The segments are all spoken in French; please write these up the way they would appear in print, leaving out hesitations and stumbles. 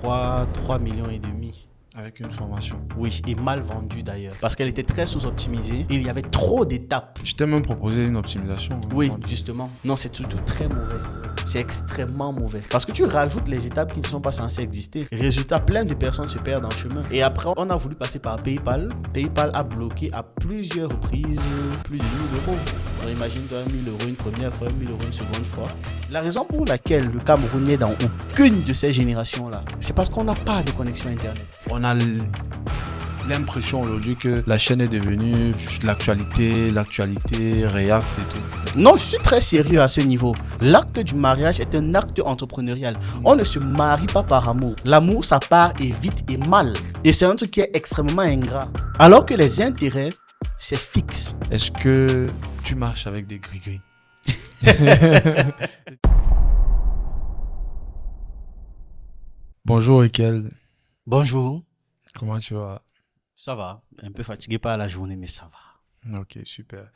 3 millions et demi. Avec une formation. Oui, et mal vendue d'ailleurs. Parce qu'elle était très sous-optimisée. Il y avait trop d'étapes. Je t'ai même proposé une optimisation. Oui, justement. Non, c'est tout très mauvais. C'est extrêmement mauvais. Parce que tu rajoutes les étapes qui ne sont pas censées exister. Résultat, plein de personnes se perdent en chemin. Et après, on a voulu passer par PayPal. PayPal a bloqué à plusieurs reprises plus de 1 000 euros. Alors imagine-toi 1 000 euros une première fois, 1 000 euros une seconde fois. La raison pour laquelle le Cameroun n'est dans aucune de ces générations-là, c'est parce qu'on n'a pas de connexion Internet. On a l'impression aujourd'hui que la chaîne est devenue juste l'actualité, React et tout. Non, je suis très sérieux à ce niveau. L'acte du mariage est un acte entrepreneurial. On ne se marie pas par amour. L'amour, ça part et vite et mal. Et c'est un truc qui est extrêmement ingrat. Alors que les intérêts, c'est fixe. Est-ce que tu marches avec des gris-gris? Bonjour Ekel. Bonjour. Comment tu vas? Ça va. Un peu fatigué par la journée, mais ça va. Ok, super.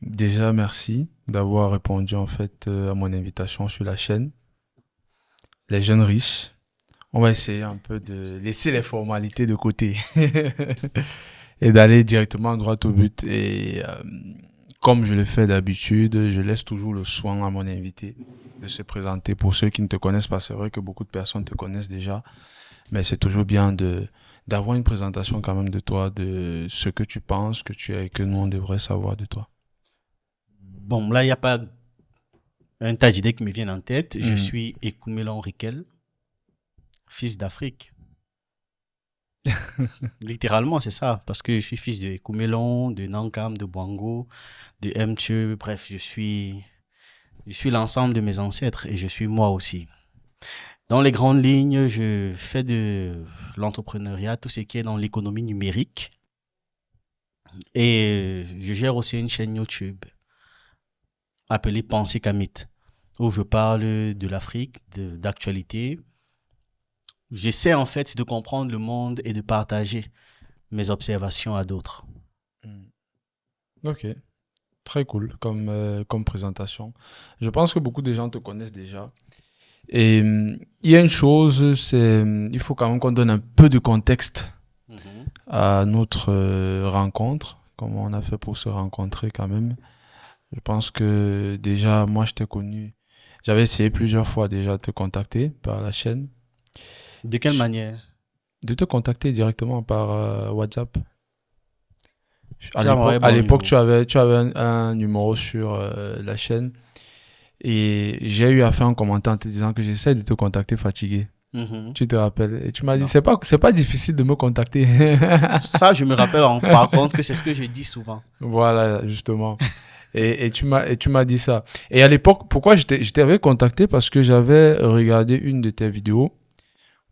Déjà, merci d'avoir répondu en fait à mon invitation sur la chaîne. Les jeunes riches. On va essayer un peu de laisser les formalités de côté et d'aller directement droit au but. Et comme je le fais d'habitude, je laisse toujours le soin à mon invité de se présenter. Pour ceux qui ne te connaissent pas, c'est vrai que beaucoup de personnes te connaissent déjà, mais c'est toujours bien d'avoir une présentation quand même de toi, de ce que tu penses, que tu es et que nous on devrait savoir de toi. Bon, là, il n'y a pas un tas d'idées qui me viennent en tête. Je suis Ekoumelon Rikel, fils d'Afrique. Littéralement, c'est ça. Parce que je suis fils de Ekoumelon, de Nankam, de Boango, de Mthieu. Bref, je suis l'ensemble de mes ancêtres et je suis moi aussi. Dans les grandes lignes, je fais de l'entrepreneuriat, tout ce qui est dans l'économie numérique. Et je gère aussi une chaîne YouTube appelée Pensée Kamit, où je parle de l'Afrique, d'actualité. J'essaie en fait de comprendre le monde et de partager mes observations à d'autres. Ok, très cool comme présentation. Je pense que beaucoup de gens te connaissent déjà. Et il y a une chose, c'est il faut quand même qu'on donne un peu de contexte à notre rencontre, comment on a fait pour se rencontrer quand même. Je pense que déjà, moi, je t'ai connu. J'avais essayé plusieurs fois déjà de te contacter par la chaîne. De quelle manière? De te contacter directement par WhatsApp. À l'époque, tu avais un numéro sur la chaîne. Et j'ai eu à faire un commentaire en te disant que j'essaie de te contacter fatigué. Tu te rappelles? Et tu m'as dit, c'est pas difficile de me contacter. Ça, je me rappelle par contre que c'est ce que je dis souvent. Voilà, justement. Et tu m'as dit ça. Et à l'époque, pourquoi je t'avais contacté? Parce que j'avais regardé une de tes vidéos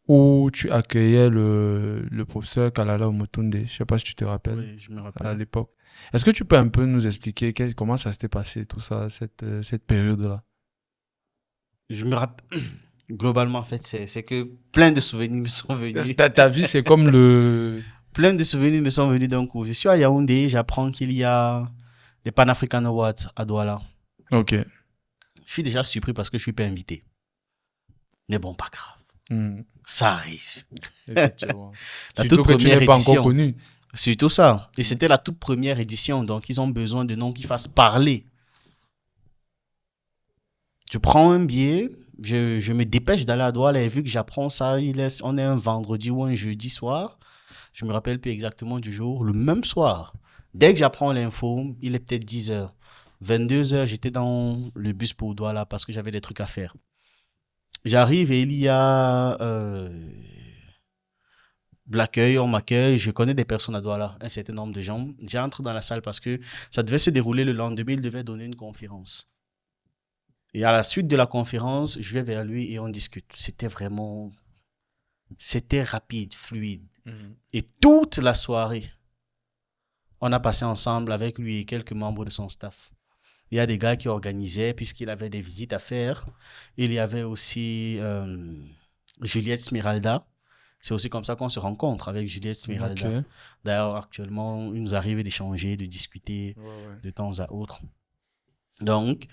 où tu accueillais le professeur Kalala Omotunde. Je sais pas si tu te rappelles. Oui, je me rappelle. À l'époque. Est-ce que tu peux un peu nous expliquer comment ça s'était passé, tout ça, cette période-là? Je me rappelle. Globalement, en fait, c'est que plein de souvenirs me sont venus. Ta vie, c'est comme le... Plein de souvenirs me sont venus d'un coup. Je suis à Yaoundé, j'apprends qu'il y a les Pan-African Awards à Douala. Ok. Je suis déjà surpris parce que je suis pas invité. Mais bon, pas grave. Ça arrive. Effectivement. La Surtout toute que tu première n'es pas édition. encore connu. Surtout ça. Et c'était la toute première édition, donc ils ont besoin de noms qui fassent parler. Je prends un billet, je me dépêche d'aller à Douala et vu que j'apprends ça, on est un vendredi ou un jeudi soir. Je me rappelle plus exactement du jour. Le même soir, dès que j'apprends l'info, il est peut-être 10h. 22h, j'étais dans le bus pour Douala parce que j'avais des trucs à faire. J'arrive et il y a l'accueil, on m'accueille, je connais des personnes à Douala, un certain nombre de gens. J'entre dans la salle parce que ça devait se dérouler le lendemain, il devait donner une conférence. Et à la suite de la conférence, je vais vers lui et on discute. C'était rapide, fluide. Et toute la soirée, on a passé ensemble avec lui et quelques membres de son staff. Il y a des gars qui organisaient puisqu'il avait des visites à faire. Il y avait aussi Juliette Smiralda. C'est aussi comme ça qu'on se rencontre avec Juliette Smiralda. Okay. D'ailleurs, actuellement, il nous arrive d'échanger, de discuter de temps à autre. Donc,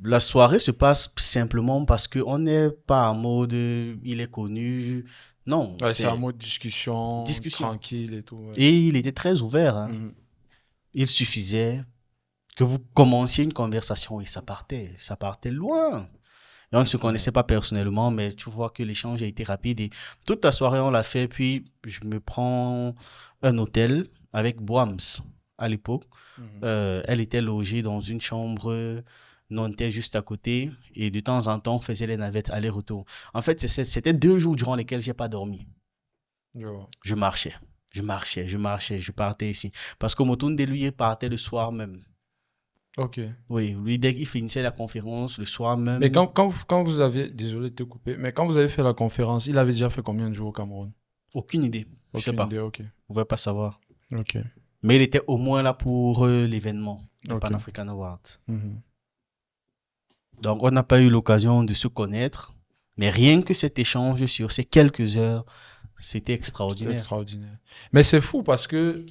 La soirée se passe simplement parce qu'on n'est pas en mode il est connu. Non, Ouais, c'est c'est un mot de discussion, discussion. tranquille et tout. Ouais. Et il était très ouvert. Hein. Mhm. Il suffisait que vous commenciez une conversation et ça partait loin. Et on ne se connaissait pas personnellement, mais tu vois que l'échange a été rapide. Et toute la soirée, on l'a fait. Puis, je me prends un hôtel avec Boams à l'époque. Mhm. Elle était logée dans une chambre nantais juste à côté. Et de temps en temps, on faisait les navettes aller-retour. En fait, c'était 2 jours durant lesquels j'ai pas dormi. Je vois. Je marchais. Je partais ici. Parce que Motunde, lui, il partait le soir même. Ok. Oui, lui, dès qu'il finissait la conférence, le soir Mais même, quand vous avez, désolé de te couper, mais quand vous avez fait la conférence, il avait déjà fait combien de jours au Cameroun? aucune idée. Je sais Aucune pas. idée, ok. Je ne pouvais pas savoir. Ok. Mais il était au moins là pour l'événement, le Ok. Pan-African Award. Mhm. Donc, on n'a pas eu l'occasion de se connaître. Mais rien que cet échange sur ces quelques heures, c'était C'était extraordinaire. extraordinaire. Mais c'est fou parce que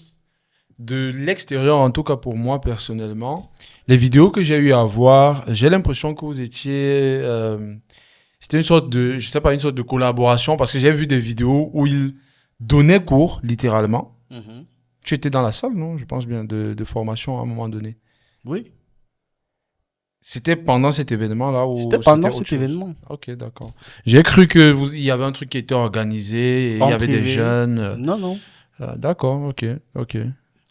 de l'extérieur, en tout cas pour moi personnellement, les vidéos que j'ai eu à voir, j'ai l'impression que vous étiez... c'était une sorte de, je sais pas, une sorte de collaboration parce que j'ai vu des vidéos où il donnait cours, littéralement. Mhm. Tu étais dans la salle, non? Je pense bien, de formation à un moment donné. Oui, C'était pendant cet événement-là c'était ou c'était pendant autre cet chose? événement. Ok, d'accord. J'ai cru que il y avait un truc qui était organisé et il y En avait des privé. jeunes. Non, non. D'accord, ok, ok.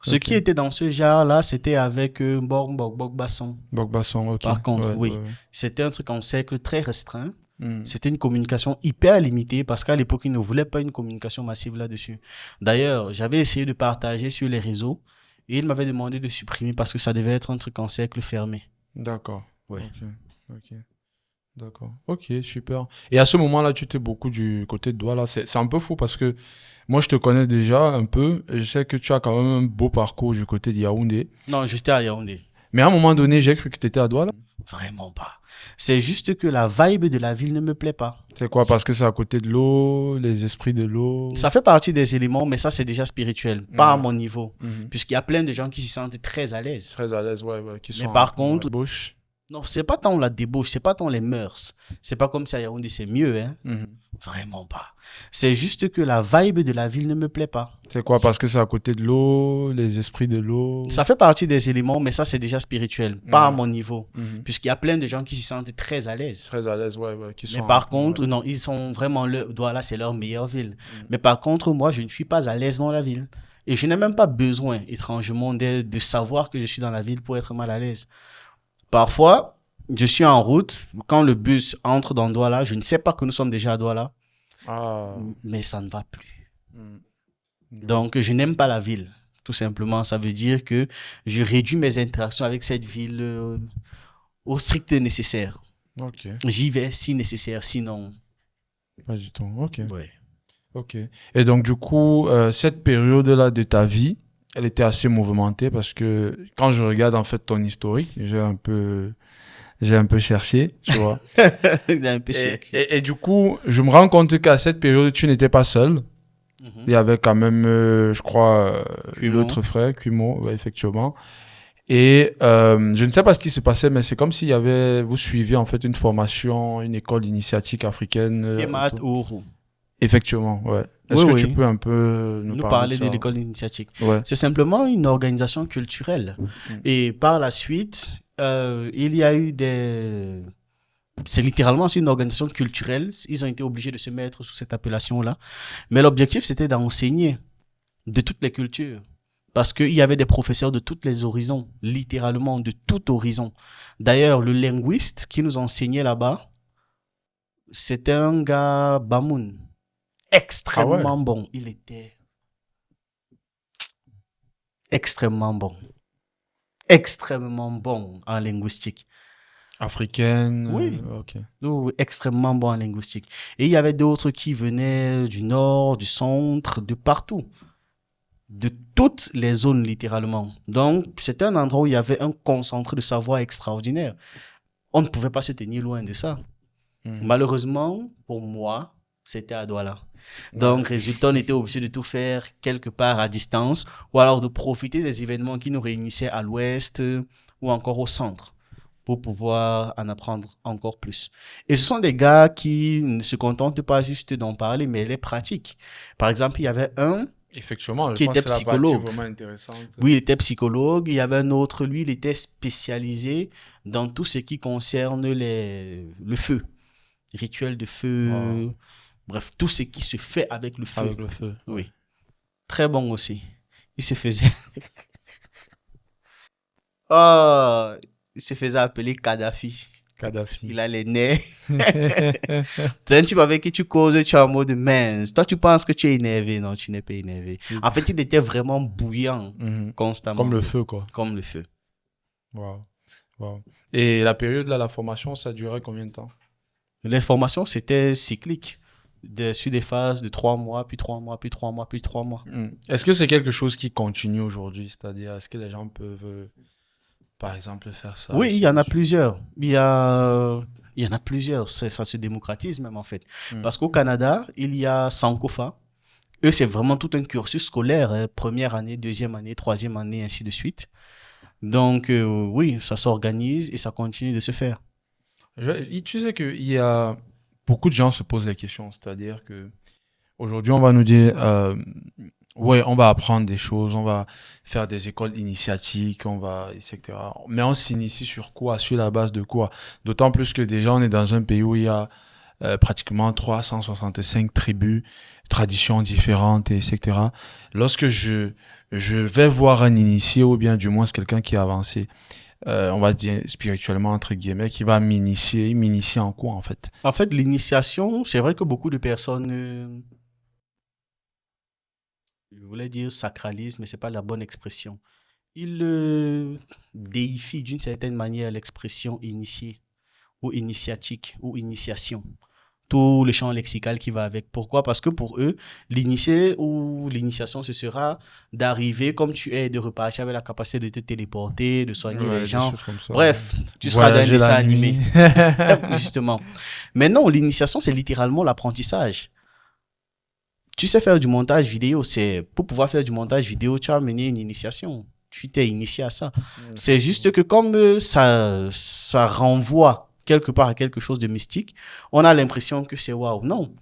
Ce Ok. qui était dans ce genre-là, c'était avec Mbok Basson. Boc-Basson, ok. Par contre, Ouais, oui. ouais, ouais. C'était un truc en cercle très restreint. Hmm. C'était une communication hyper limitée parce qu'à l'époque, ils ne voulaient pas une communication massive là-dessus. D'ailleurs, j'avais essayé de partager sur les réseaux et il m'avait demandé de supprimer parce que ça devait être un truc en cercle fermé. D'accord. Ouais. Ok, ok. D'accord. Ok, super. Et à ce moment-là, tu étais beaucoup du côté de Douala. C'est un peu fou parce que moi, je te connais déjà un peu. Et je sais que tu as quand même un beau parcours du côté de Yaoundé. Non, j'étais à Yaoundé. Mais à un moment donné, j'ai cru que tu étais à Douala. Vraiment pas. C'est juste que la vibe de la ville ne me plaît pas. C'est quoi? Parce que c'est à côté de l'eau, les esprits de l'eau. Ça fait partie des éléments, mais ça, c'est déjà spirituel, pas à Ouais. mon niveau. Mhm. Puisqu'il y a plein de gens qui s'y sentent très à l'aise. Très à l'aise, ouais, ouais. Qui Mais sont par un peu dans la contre, bouche. non, c'est pas tant la débauche, c'est pas tant les mœurs. C'est pas comme si à Yaoundé, c'est mieux, hein. Mhm. Vraiment pas. C'est juste que la vibe de la ville ne me plaît pas. C'est quoi? Parce que c'est à côté de l'eau, les esprits de l'eau. Ça fait partie des éléments, mais ça, c'est déjà spirituel, pas à Ouais. mon niveau. Mhm. Puisqu'il y a plein de gens qui s'y sentent très à l'aise. Très à l'aise, ouais, ouais. Qui sont Mais un par peu, contre, ouais. non, ils sont vraiment Douala, c'est leur meilleure ville. Mm. Mais par contre, moi, je ne suis pas à l'aise dans la ville. Et je n'ai même pas besoin, étrangement, de savoir que je suis dans la ville pour être mal à l'aise. Parfois, je suis en route, quand le bus entre dans Douala, je ne sais pas que nous sommes déjà à Douala, Ah. mais ça ne va plus. Mm. Donc, je n'aime pas la ville, tout simplement. Ça veut dire que je réduis mes interactions avec cette ville au strict nécessaire. Ok. J'y vais si nécessaire, sinon. Pas du tout. Ok. Ouais. Ok. Et donc, du coup, cette période-là de ta vie, elle était assez mouvementée parce que quand je regarde en fait ton historique, j'ai un peu cherché, tu vois. Il a un peu Et, cherché. et du coup, je me rends compte qu'à cette période, tu n'étais pas seul. Mhm. Il y avait quand même, je crois, Cuimo. l'autre frère, Cuimo, ouais, effectivement. Et je ne sais pas ce qui se passait, mais c'est comme s'il y avait, vous suiviez en fait une formation, une école initiatique africaine. Et Et Mahat tout. Ouru. Effectivement, ouais. Est-ce Oui, que oui. tu peux un peu nous Nous parler parler de de ça? l'école initiatique. Ouais. C'est simplement une organisation culturelle. Mm. Et par la suite, il y a eu des... C'est littéralement une organisation culturelle. Ils ont été obligés de se mettre sous cette appellation-là. Mais l'objectif, c'était d'enseigner de toutes les cultures. Parce qu'il y avait des professeurs de tous les horizons, littéralement de tout horizon. D'ailleurs, le linguiste qui nous enseignait là-bas, c'était un gars Bamoun. Extrêmement bon. Il était extrêmement bon. Extrêmement bon en linguistique. Africaine. Oui. Ok. Oui, extrêmement bon en linguistique. Et il y avait d'autres qui venaient du nord, du centre, de partout. De toutes les zones, littéralement. Donc, c'était un endroit où il y avait un concentré de savoir extraordinaire. On ne pouvait pas se tenir loin de ça. Mm. Malheureusement, pour moi, c'était à Douala. Donc, résultat, on était obligé de tout faire quelque part à distance ou alors de profiter des événements qui nous réunissaient à l'ouest ou encore au centre pour pouvoir en apprendre encore plus. Et ce sont des gars qui ne se contentent pas juste d'en parler, mais les pratiquent. Par exemple, il y avait un Effectivement, je qui pense était que c'est la partie psychologue. vraiment intéressante. Oui, il était psychologue. Il y avait un autre, lui, il était spécialisé dans tout ce qui concerne le feu, rituel de feu, Wow. bref, tout ce qui se fait avec le feu. Avec le feu. Ouais. Oui, très bon aussi. Il se faisait, oh, il se faisait appeler Kadhafi. Kadhafi. Il a les nerfs. C'est un type avec qui tu causes, tu es en mode mince. Toi, tu penses que tu es énervé. Non, tu n'es pas énervé. En fait, il était vraiment bouillant Mhm. constamment. Comme le feu, quoi. Comme le feu. Wow. Wow. Et la période, là, la formation, ça durait combien de temps? L'information, c'était cyclique. Sur des phases de 3 mois, puis 3 mois, puis 3 mois, puis 3 mois. Est-ce que c'est quelque chose qui continue aujourd'hui? C'est-à-dire, est-ce que les gens peuvent, par exemple, faire ça Oui, il aussi y en a dessus? plusieurs. Il y en a plusieurs. Ça se démocratise même, en fait. Mm. Parce qu'au Canada, il y a Sankofa. Eux, c'est vraiment tout un cursus scolaire. Première année, deuxième année, troisième année, ainsi de suite. Donc, oui, ça s'organise et ça continue de se faire. Tu sais qu'il y a beaucoup de gens se posent la question, c'est-à-dire que aujourd'hui on va nous dire ouais, on va apprendre des choses, on va faire des écoles initiatiques, on va etc. Mais on s'initie sur quoi? Sur la base de quoi? D'autant plus que déjà on est dans un pays où il y a pratiquement 365 tribus, traditions différentes, etc. Lorsque je vais voir un initié ou bien du moins quelqu'un qui a avancé, on va dire spirituellement entre guillemets, qui va m'initier. Il m'initie en quoi en fait? En fait, l'initiation, c'est vrai que beaucoup de personnes, je voulais dire sacralisent, mais c'est pas la bonne expression. Ils déifient d'une certaine manière l'expression initié ou initiatique ou initiation. Tout le champ lexical qui va avec. Pourquoi? Parce que pour eux, l'initié ou l'initiation, ce sera d'arriver comme tu es, de repartir avec la capacité de te téléporter, de soigner les Ouais, des gens. choses comme ça. Bref, tu seras dans un Voyager dessin la nuit. animé. Justement. Mais non, l'initiation, c'est littéralement l'apprentissage. Tu sais faire du montage vidéo, c'est pour pouvoir faire du montage vidéo, tu as mené une initiation. Tu t'es initié à ça. C'est juste que comme ça renvoie quelque part à quelque chose de mystique, on a l'impression que c'est waouh. Non.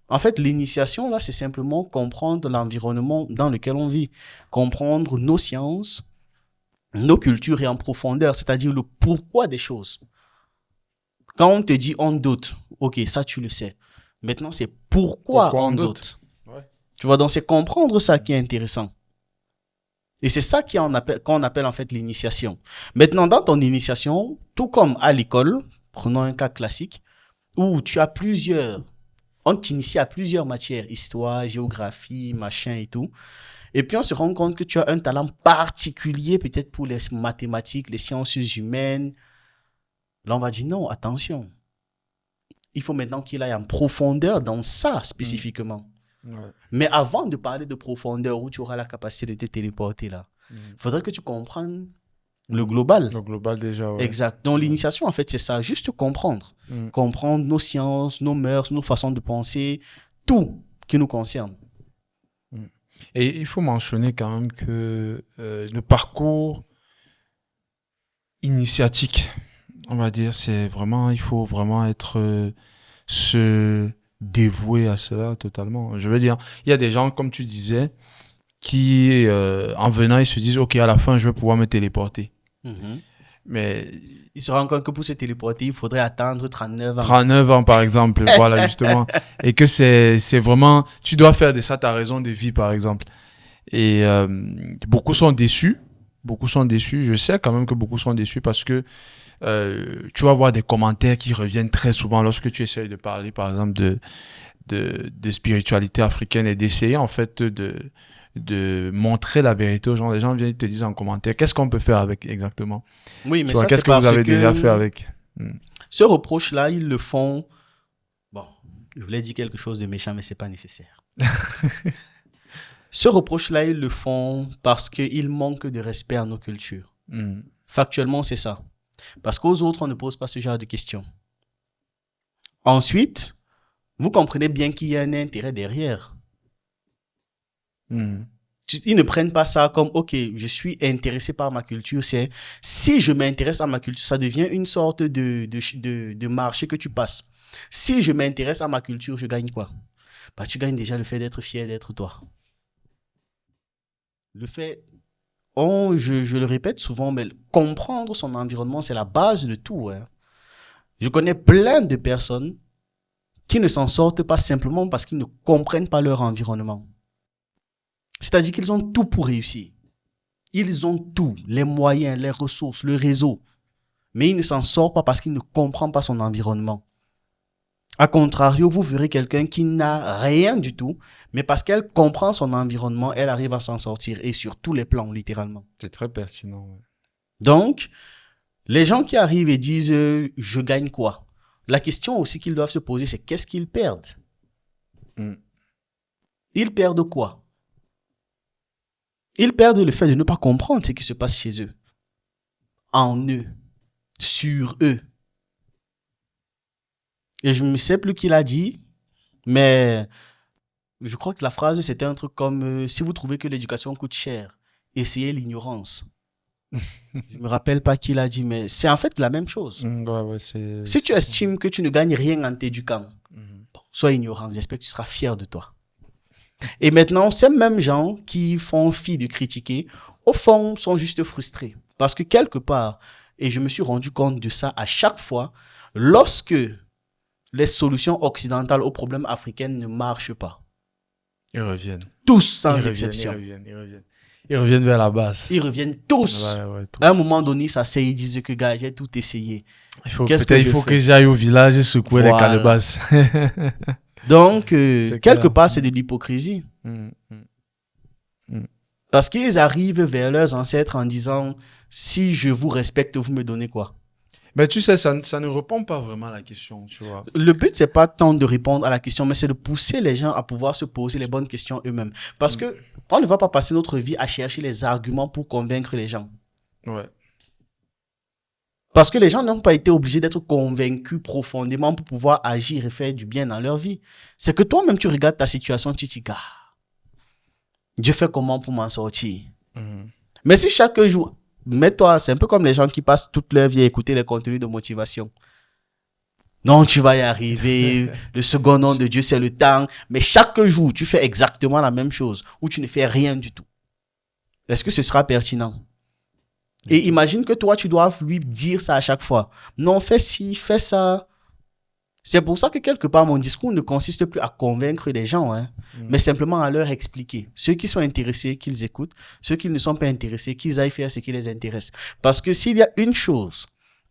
En fait, l'initiation, là, c'est simplement comprendre l'environnement dans lequel on vit, comprendre nos sciences, nos cultures et en profondeur, c'est-à-dire le pourquoi des choses. Quand on te dit on doute, ok, ça tu le sais. Maintenant, c'est pourquoi Pourquoi on on doute? doute. Ouais. Tu vois, donc c'est comprendre ça qui est intéressant. Et c'est ça qu'on appelle en fait l'initiation. Maintenant, dans ton initiation, tout comme à l'école, prenons un cas classique, où tu as on t'initie à plusieurs matières, histoire, géographie, machin et tout. Et puis on se rend compte que tu as un talent particulier peut-être pour les mathématiques, les sciences humaines. Là, on va dire non, attention. Il faut maintenant qu'il aille en profondeur dans ça spécifiquement. Ouais. Mais avant de parler de profondeur où tu auras la capacité de te téléporter là, il faudrait que tu comprennes le global. Le global déjà, ouais. Exact. Donc l'initiation, en fait, c'est ça, juste comprendre. Mm. Comprendre nos sciences, nos mœurs, nos façons de penser, tout qui nous concerne. Et il faut mentionner quand même que le parcours initiatique, on va dire, c'est vraiment, il faut vraiment être se dévouer à cela totalement. Je veux dire, il y a des gens, comme tu disais, qui, en venant, ils se disent, OK, à la fin, je vais pouvoir me téléporter. Mais Il se rend compte que pour se téléporter, il faudrait attendre 39 ans. 39 ans, par exemple, voilà, justement. Et que c'est vraiment, tu dois faire de ça ta raison de vie, par exemple. Et beaucoup sont déçus. Beaucoup sont déçus. Je sais quand même que beaucoup sont déçus parce que tu vas voir des commentaires qui reviennent très souvent lorsque tu essayes de parler, par exemple, de spiritualité africaine et d'essayer, en fait, de montrer la vérité aux gens. Les gens viennent te dire en commentaire, qu'est-ce qu'on peut faire avec exactement? Oui, mais Tu vois, ça, qu'est-ce c'est que vous parce avez que déjà fait avec? ce reproche-là, ils le font. Bon, je voulais dire quelque chose de méchant, mais c'est pas nécessaire. Ce reproche-là, ils le font parce qu'ils manquent de respect à nos cultures. Factuellement, c'est ça. Parce qu'aux autres, on ne pose pas ce genre de questions. Ensuite, vous comprenez bien qu'il y a un intérêt derrière. Ils ne prennent pas ça comme, OK, je suis intéressé par ma culture. C'est, si je m'intéresse à ma culture, ça devient une sorte de marché que tu passes. Si je m'intéresse à ma culture, je gagne quoi? Bah, tu gagnes déjà le fait d'être fier d'être toi. Le fait, je le répète souvent, mais comprendre son environnement, c'est la base de tout. Hein. Je connais plein de personnes qui ne s'en sortent pas simplement parce qu'ils ne comprennent pas leur environnement. C'est-à-dire qu'ils ont tout pour réussir. Ils ont tout, les moyens, les ressources, le réseau. Mais ils ne s'en sortent pas parce qu'ils ne comprennent pas son environnement. A contrario, vous verrez quelqu'un qui n'a rien du tout, mais parce qu'elle comprend son environnement, elle arrive à s'en sortir, et sur tous les plans, littéralement. C'est très pertinent. Ouais. Donc, les gens qui arrivent et disent « je gagne quoi ?» La question aussi qu'ils doivent se poser, c'est qu'est-ce qu'ils perdent? Ils perdent quoi? Ils perdent le fait de ne pas comprendre ce qui se passe chez eux, en eux, sur eux. Et je ne sais plus qui l'a dit, mais je crois que la phrase, c'était un truc comme si vous trouvez que l'éducation coûte cher, essayez l'ignorance. Je ne me rappelle pas qui l'a dit, mais c'est en fait la même chose. Si tu estimes que tu ne gagnes rien en t'éduquant, sois ignorant, j'espère que tu seras fier de toi. Et maintenant, ces mêmes gens qui font fi de critiquer, au fond, sont juste frustrés. Parce que quelque part, et je me suis rendu compte de ça à chaque fois, lorsque les solutions occidentales aux problèmes africains ne marchent pas. Ils reviennent. Tous, sans exception. Ils reviennent vers la base. Ils reviennent tous. Tous. À un moment donné, ça c'est, ils disent que gars, j'ai tout essayé. Il faut que j'aille au village et secouer les calebasses. Donc, quelque part, c'est de l'hypocrisie. Parce qu'ils arrivent vers leurs ancêtres en disant, si je vous respecte, vous me donnez quoi? Mais tu sais, ça ne répond pas vraiment à la question, tu vois. Le but, c'est pas tant de répondre à la question, mais c'est de pousser les gens à pouvoir se poser les bonnes questions eux-mêmes. Parce que on ne va pas passer notre vie à chercher les arguments pour convaincre les gens. Ouais. Parce que les gens n'ont pas été obligés d'être convaincus profondément pour pouvoir agir et faire du bien dans leur vie. C'est que toi-même, tu regardes ta situation, tu te dis, Dieu fait comment pour m'en sortir? Mais si chaque jour, mets-toi, c'est un peu comme les gens qui passent toute leur vie à écouter les contenus de motivation. Non, tu vas y arriver. Le second nom de Dieu, c'est le temps. Mais chaque jour, tu fais exactement la même chose ou tu ne fais rien du tout. Est-ce que ce sera pertinent? Et imagine que toi, tu dois lui dire ça à chaque fois. Non, fais ci, fais ça. C'est pour ça que quelque part, mon discours ne consiste plus à convaincre les gens, mais simplement à leur expliquer. Ceux qui sont intéressés, qu'ils écoutent. Ceux qui ne sont pas intéressés, qu'ils aillent faire ce qui les intéresse. Parce que s'il y a une chose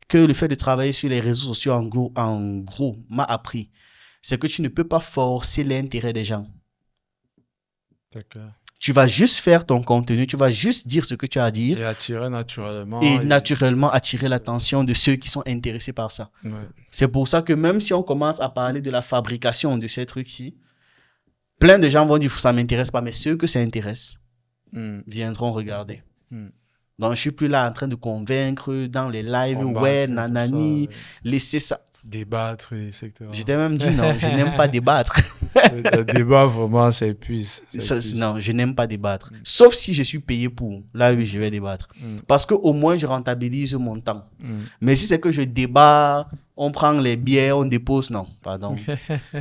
que le fait de travailler sur les réseaux sociaux en gros m'a appris, c'est que tu ne peux pas forcer l'intérêt des gens. D'accord. Tu vas juste faire ton contenu, tu vas juste dire ce que tu as à dire. Et attirer naturellement. Et naturellement attirer l'attention de ceux qui sont intéressés par ça. Ouais. C'est pour ça que même si on commence à parler de la fabrication de ces trucs-ci, plein de gens vont dire ça ne m'intéresse pas, mais ceux que ça intéresse viendront regarder. Donc je suis plus là en train de convaincre dans les lives, nanani, laissez ça. Débattre, etc. Je t'ai même dit non, je n'aime pas débattre. Le débat, vraiment, ça épuise. Non, je n'aime pas débattre. Sauf si je suis payé pour. Là, oui, je vais débattre. Parce qu'au moins, je rentabilise mon temps. Mais si c'est que je débat, on prend les bières, on dépose, non, pardon.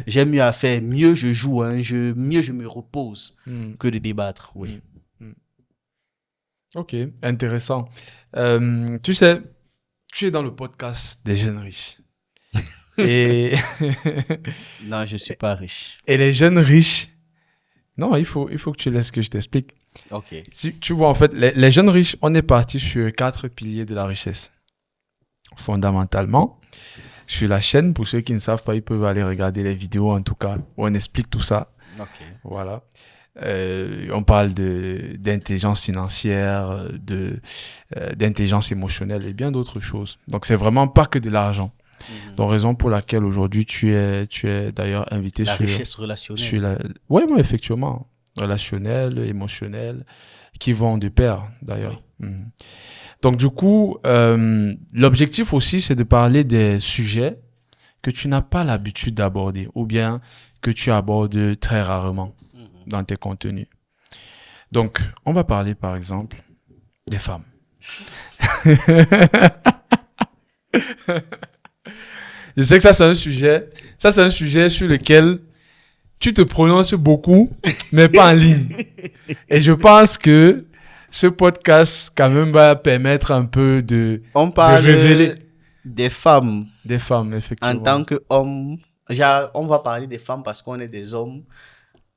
J'ai mieux à faire. Mieux je joue, mieux je me repose que de débattre, oui. Ok, intéressant. Tu sais, tu es dans le podcast des jeunes riches. Et non, je suis pas riche. Et les jeunes riches, non, il faut que tu laisses que je t'explique. Ok. Si tu vois, en fait, les jeunes riches, on est parti sur 4 piliers de la richesse. Fondamentalement, sur la chaîne, pour ceux qui ne savent pas, ils peuvent aller regarder les vidéos, en tout cas, où on explique tout ça. Ok. Voilà. On parle d'intelligence financière, d'intelligence émotionnelle et bien d'autres choses. Donc, c'est vraiment pas que de l'argent. Donc, raison pour laquelle aujourd'hui tu es d'ailleurs invité la sur richesse relationnelle. Oui, effectivement, relationnelle, émotionnelle, qui vont de pair d'ailleurs. Oui. Donc du coup, l'objectif aussi, c'est de parler des sujets que tu n'as pas l'habitude d'aborder ou bien que tu abordes très rarement dans tes contenus. Donc, on va parler, par exemple, des femmes. Je sais que ça, c'est un sujet sur lequel tu te prononces beaucoup, mais pas en ligne. Et je pense que ce podcast, quand même, va permettre un peu de révéler des femmes. Des femmes, effectivement. En tant qu'homme, on va parler des femmes parce qu'on est des hommes.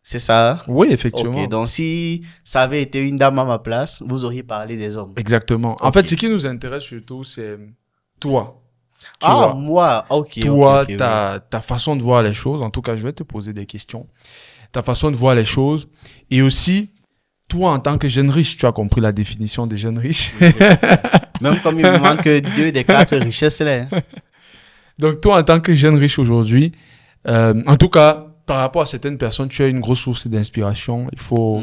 C'est ça? Oui, effectivement. Ok, donc si ça avait été une dame à ma place, vous auriez parlé des hommes. Exactement. En fait, ce qui nous intéresse surtout, c'est toi. Moi, ok. Toi, ta façon de voir les choses. En tout cas, je vais te poser des questions. Ta façon de voir les choses. Et aussi, toi, en tant que jeune riche, tu as compris la définition des jeunes riches. Même comme il me manque 2 des 4 richesses là. Donc, toi, en tant que jeune riche aujourd'hui, en tout cas, par rapport à certaines personnes, tu as une grosse source d'inspiration. Il faut,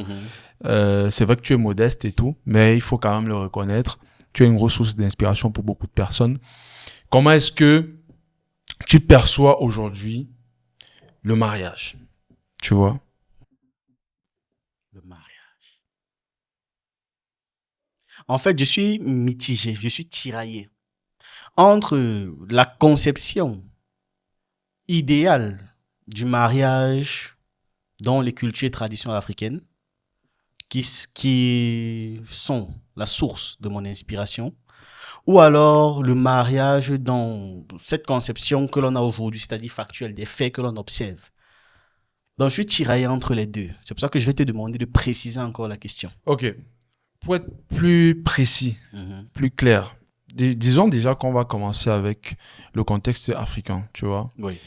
c'est vrai que tu es modeste et tout, mais il faut quand même le reconnaître. Tu as une grosse source d'inspiration pour beaucoup de personnes. Comment est-ce que tu perçois aujourd'hui le mariage? Tu vois? Le mariage. En fait, je suis mitigé, je suis tiraillé entre la conception idéale du mariage dans les cultures et traditions africaines qui sont la source de mon inspiration, ou alors le mariage dans cette conception que l'on a aujourd'hui, c'est-à-dire factuelle, des faits que l'on observe. Donc, je suis tiraillé entre les deux. C'est pour ça que je vais te demander de préciser encore la question. Ok. Pour être plus précis, plus clair, disons déjà qu'on va commencer avec le contexte africain, tu vois. Oui.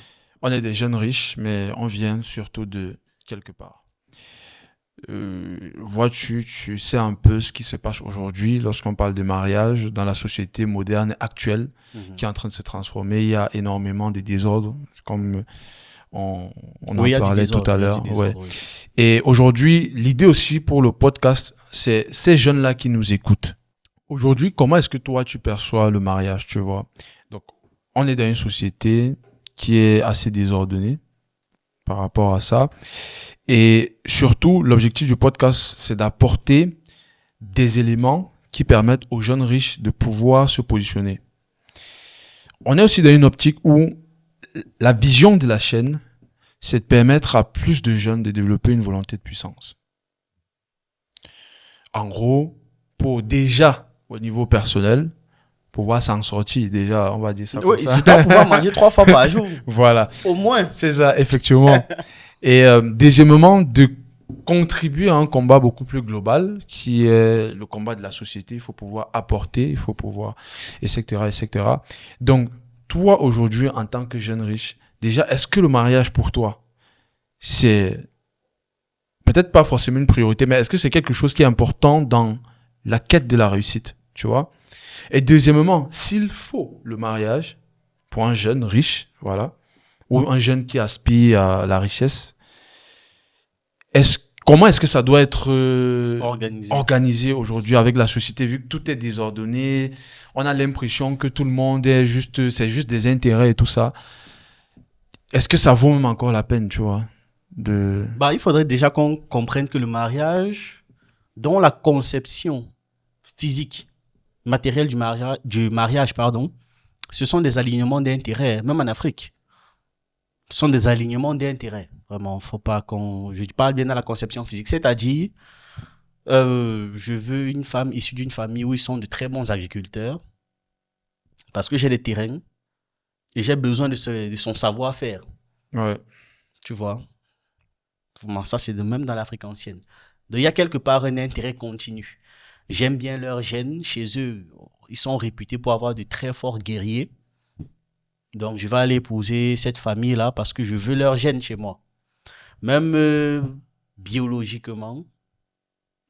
On est des jeunes riches, mais on vient surtout de quelque part. Vois-tu, tu sais un peu ce qui se passe aujourd'hui lorsqu'on parle de mariage dans la société moderne actuelle qui est en train de se transformer. Il y a énormément de désordres, comme on en parlait tout à l'heure. Ouais. Oui. Et aujourd'hui, l'idée aussi pour le podcast, c'est ces jeunes-là qui nous écoutent. Aujourd'hui, comment est-ce que toi, tu perçois le mariage, tu vois? Donc, on est dans une société qui est assez désordonnée par rapport à ça. Et surtout, l'objectif du podcast, c'est d'apporter des éléments qui permettent aux jeunes riches de pouvoir se positionner. On est aussi dans une optique où la vision de la chaîne, c'est de permettre à plus de jeunes de développer une volonté de puissance. En gros, pour déjà, au niveau personnel, pouvoir s'en sortir, déjà, on va dire ça comme ça. Je dois pouvoir manger 3 fois par jour. Voilà. Au moins. C'est ça, effectivement. Et deuxièmement, de contribuer à un combat beaucoup plus global, qui est le combat de la société. Il faut pouvoir apporter, il faut pouvoir, etc., etc. Donc, toi, aujourd'hui, en tant que jeune riche, déjà, est-ce que le mariage pour toi, c'est peut-être pas forcément une priorité, mais est-ce que c'est quelque chose qui est important dans la quête de la réussite, tu vois? Et deuxièmement, s'il faut le mariage pour un jeune riche, voilà, ou un jeune qui aspire à la richesse, comment est-ce que ça doit être organisé aujourd'hui avec la société, vu que tout est désordonné, on a l'impression que tout le monde c'est juste des intérêts et tout ça. Est-ce que ça vaut même encore la peine, tu vois, il faudrait déjà qu'on comprenne que le mariage, dont la conception physique, matérielle du mariage, ce sont des alignements d'intérêts, même en Afrique. Ce sont des alignements d'intérêts. Vraiment, faut pas je parle bien dans la conception physique. C'est-à-dire, je veux une femme issue d'une famille où ils sont de très bons agriculteurs parce que j'ai des terrains et j'ai besoin de son savoir-faire. Ouais. Tu vois? Vraiment, ça, c'est de même dans l'Afrique ancienne. Donc, il y a quelque part un intérêt continu. J'aime bien leurs gènes. Chez eux, ils sont réputés pour avoir de très forts guerriers. Donc, je vais aller épouser cette famille-là parce que je veux leurs gènes chez moi. Même biologiquement,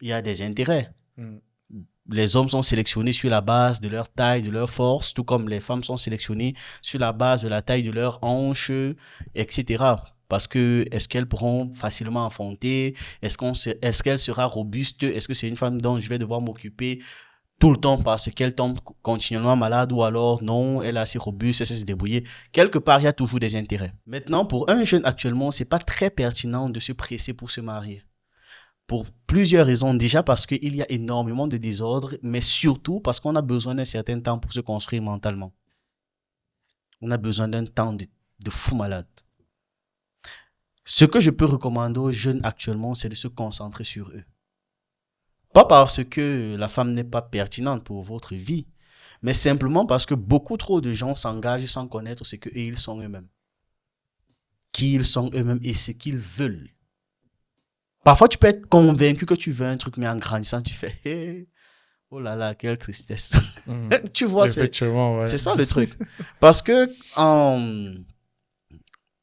il y a des intérêts. Les hommes sont sélectionnés sur la base de leur taille, de leur force, tout comme les femmes sont sélectionnées sur la base de la taille de leurs hanches, etc. Parce que est-ce qu'elles pourront facilement enfanter? Est-ce qu'elle sera robuste? Est-ce que c'est une femme dont je vais devoir m'occuper tout le temps parce qu'elle tombe continuellement malade, ou alors non, elle est assez robuste, elle sait se débrouiller. Quelque part, il y a toujours des intérêts. Maintenant, pour un jeune actuellement, c'est pas très pertinent de se presser pour se marier. Pour plusieurs raisons. Déjà parce qu'il y a énormément de désordre, mais surtout parce qu'on a besoin d'un certain temps pour se construire mentalement. On a besoin d'un temps de fou malade. Ce que je peux recommander aux jeunes actuellement, c'est de se concentrer sur eux. Pas parce que la femme n'est pas pertinente pour votre vie, mais simplement parce que beaucoup trop de gens s'engagent sans connaître ce qu'ils sont eux-mêmes. Qui ils sont eux-mêmes et ce qu'ils veulent. Parfois, tu peux être convaincu que tu veux un truc, mais en grandissant, tu fais hey, oh là là, quelle tristesse. Tu vois, Effectivement, c'est ça le truc. Parce que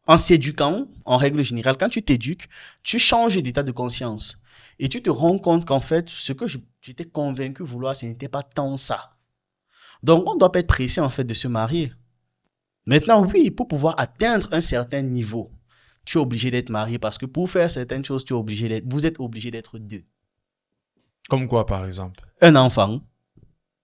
en s'éduquant, en règle générale, quand tu t'éduques, tu changes d'état de conscience. Et tu te rends compte qu'en fait, ce que j'étais convaincu vouloir, ce n'était pas tant ça. Donc, on ne doit pas être pressé, en fait, de se marier. Maintenant, oui, pour pouvoir atteindre un certain niveau, tu es obligé d'être marié parce que pour faire certaines choses, vous êtes obligé d'être deux. Comme quoi, par exemple? Un enfant.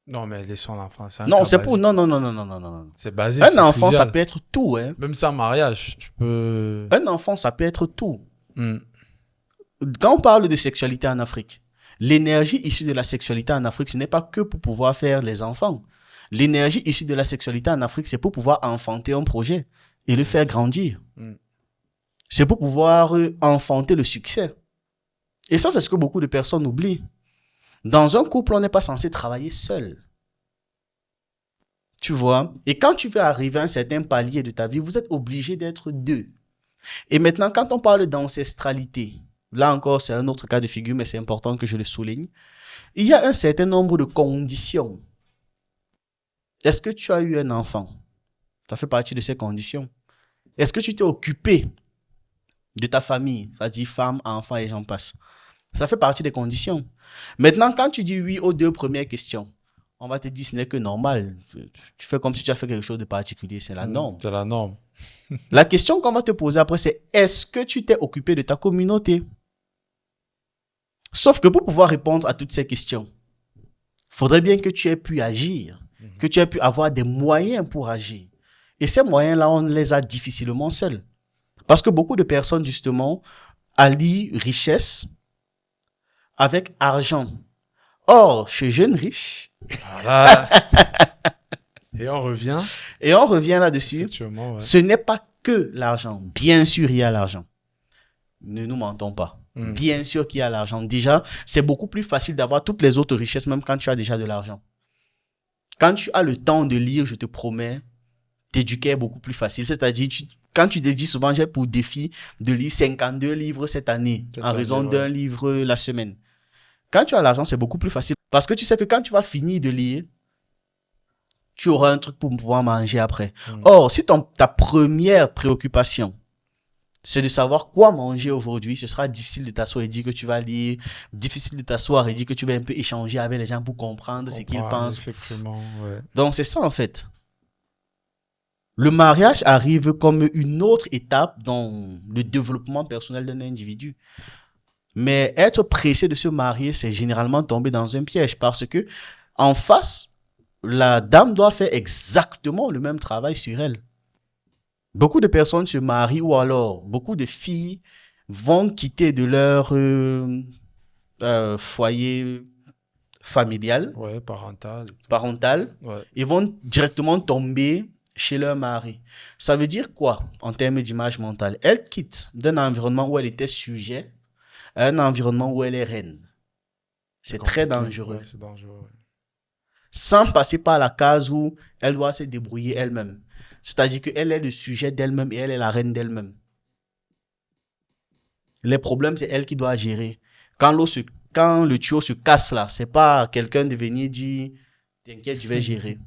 Non, mais laissons l'enfant. Non, c'est pour... Non. C'est basique, un enfant, ça peut être tout. Hein. Même sans mariage, tu peux... Un enfant, ça peut être tout. Quand on parle de sexualité en Afrique, l'énergie issue de la sexualité en Afrique, ce n'est pas que pour pouvoir faire les enfants. L'énergie issue de la sexualité en Afrique, c'est pour pouvoir enfanter un projet et le faire grandir. C'est pour pouvoir enfanter le succès. Et ça, c'est ce que beaucoup de personnes oublient. Dans un couple, on n'est pas censé travailler seul. Tu vois? Et quand tu veux arriver à un certain palier de ta vie, vous êtes obligé d'être deux. Et maintenant, quand on parle d'ancestralité, là encore, c'est un autre cas de figure, mais c'est important que je le souligne. Il y a un certain nombre de conditions. Est-ce que tu as eu un enfant? Ça fait partie de ces conditions. Est-ce que tu t'es occupé de ta famille, c'est-à-dire femme, enfant et j'en passe? Ça fait partie des conditions. Maintenant, quand tu dis oui aux deux premières questions, on va te dire ce n'est que normal. Tu fais comme si tu as fait quelque chose de particulier, c'est la norme. C'est la norme. La question qu'on va te poser après, c'est est-ce que tu t'es occupé de ta communauté? Sauf que pour pouvoir répondre à toutes ces questions, il faudrait bien que tu aies pu agir, que tu aies pu avoir des moyens pour agir. Et ces moyens-là, on les a difficilement seuls. Parce que beaucoup de personnes, justement, allient richesse avec argent. Or, chez Jeunes Riches... Voilà. Et on revient là-dessus. Ouais. Ce n'est pas que l'argent. Bien sûr, il y a l'argent. Ne nous mentons pas. Bien sûr qu'il y a l'argent. Déjà, c'est beaucoup plus facile d'avoir toutes les autres richesses, même quand tu as déjà de l'argent. Quand tu as le temps de lire, je te promets, t'éduquer est beaucoup plus facile. C'est-à-dire, quand tu te dis souvent, j'ai pour défi de lire 52 livres cette année, en raison d'un livre la semaine. Quand tu as l'argent, c'est beaucoup plus facile. Parce que tu sais que quand tu vas finir de lire, tu auras un truc pour pouvoir manger après. Or, si ta première préoccupation, c'est de savoir quoi manger aujourd'hui, ce sera difficile de t'asseoir et dire que tu vas lire, difficile de t'asseoir et dire que tu vas un peu échanger avec les gens pour comprendre ce qu'ils pensent. Effectivement, ouais. Donc, c'est ça en fait. Le mariage arrive comme une autre étape dans le développement personnel d'un individu. Mais être pressé de se marier, c'est généralement tomber dans un piège parce que en face, la dame doit faire exactement le même travail sur elle. Beaucoup de personnes se marient ou alors beaucoup de filles vont quitter de leur foyer familial, parental ouais. Et vont directement tomber chez leur mari. Ça veut dire quoi en termes d'image mentale? Elle quitte d'un environnement où elle était sujet à un environnement où elle est reine. C'est très dangereux. Ouais, c'est dangereux. Ouais. Sans passer par la case où elle doit se débrouiller elle-même. C'est-à-dire qu'elle est le sujet d'elle-même et elle est la reine d'elle-même. Les problèmes, c'est elle qui doit gérer. Quand le tuyau se casse là, c'est pas quelqu'un de venir dire « T'inquiète, je vais gérer ».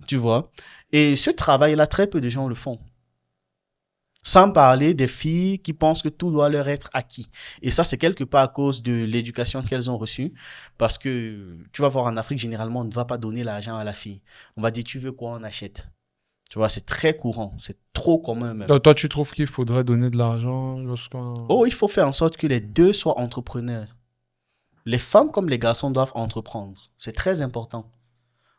Tu vois? Et ce travail-là, très peu de gens le font. Sans parler des filles qui pensent que tout doit leur être acquis. Et ça, c'est quelque part à cause de l'éducation qu'elles ont reçue. Parce que tu vas voir en Afrique, généralement, on ne va pas donner l'argent à la fille. On va dire, tu veux quoi, on achète. Tu vois, c'est très courant. C'est trop commun même. Donc, toi, tu trouves qu'il faudrait donner de l'argent lorsqu'on... Oh, il faut faire en sorte que les deux soient entrepreneurs. Les femmes comme les garçons doivent entreprendre. C'est très important.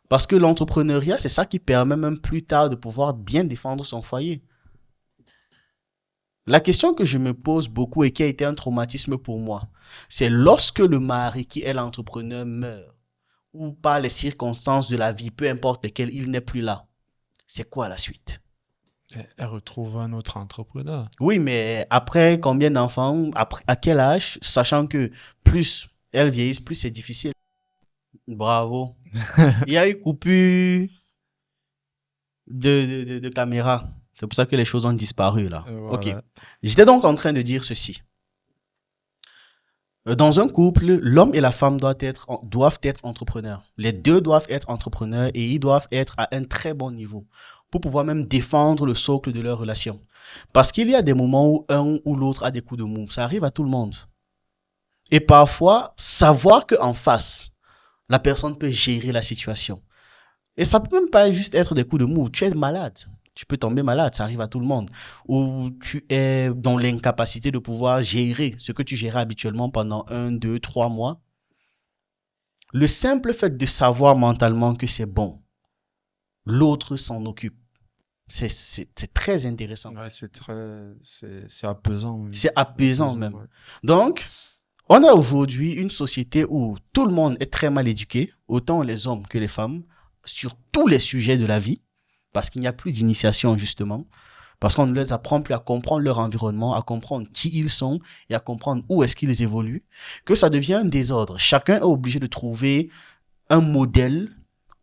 Parce que l'entrepreneuriat, c'est ça qui permet même plus tard de pouvoir bien défendre son foyer. La question que je me pose beaucoup et qui a été un traumatisme pour moi, c'est lorsque le mari qui est l'entrepreneur meurt ou par les circonstances de la vie, peu importe lesquelles, il n'est plus là. C'est quoi la suite? Elle retrouve un autre entrepreneur. Oui, mais après combien d'enfants, après, à quel âge, sachant que plus elles vieillissent, plus c'est difficile. Bravo. Il y a eu coupure de caméra. C'est pour ça que les choses ont disparu là. Voilà. Ok. J'étais donc en train de dire ceci. Dans un couple, l'homme et la femme doivent être entrepreneurs. Les deux doivent être entrepreneurs et ils doivent être à un très bon niveau pour pouvoir même défendre le socle de leur relation. Parce qu'il y a des moments où un ou l'autre a des coups de mou. Ça arrive à tout le monde. Et parfois, savoir qu'en face, la personne peut gérer la situation. Et ça peut même pas juste être des coups de mou. Tu es malade. Tu peux tomber malade, ça arrive à tout le monde. Ou tu es dans l'incapacité de pouvoir gérer ce que tu gérais habituellement pendant 1, 2, 3 mois. Le simple fait de savoir mentalement que c'est bon, l'autre s'en occupe. C'est très intéressant. Ouais, c'est apaisant. Oui. C'est apaisant même. Ouais. Donc, on a aujourd'hui une société où tout le monde est très mal éduqué, autant les hommes que les femmes, sur tous les sujets de la vie. Parce qu'il n'y a plus d'initiation, justement. Parce qu'on ne les apprend plus à comprendre leur environnement, à comprendre qui ils sont et à comprendre où est-ce qu'ils évoluent, que ça devient un désordre. Chacun est obligé de trouver un modèle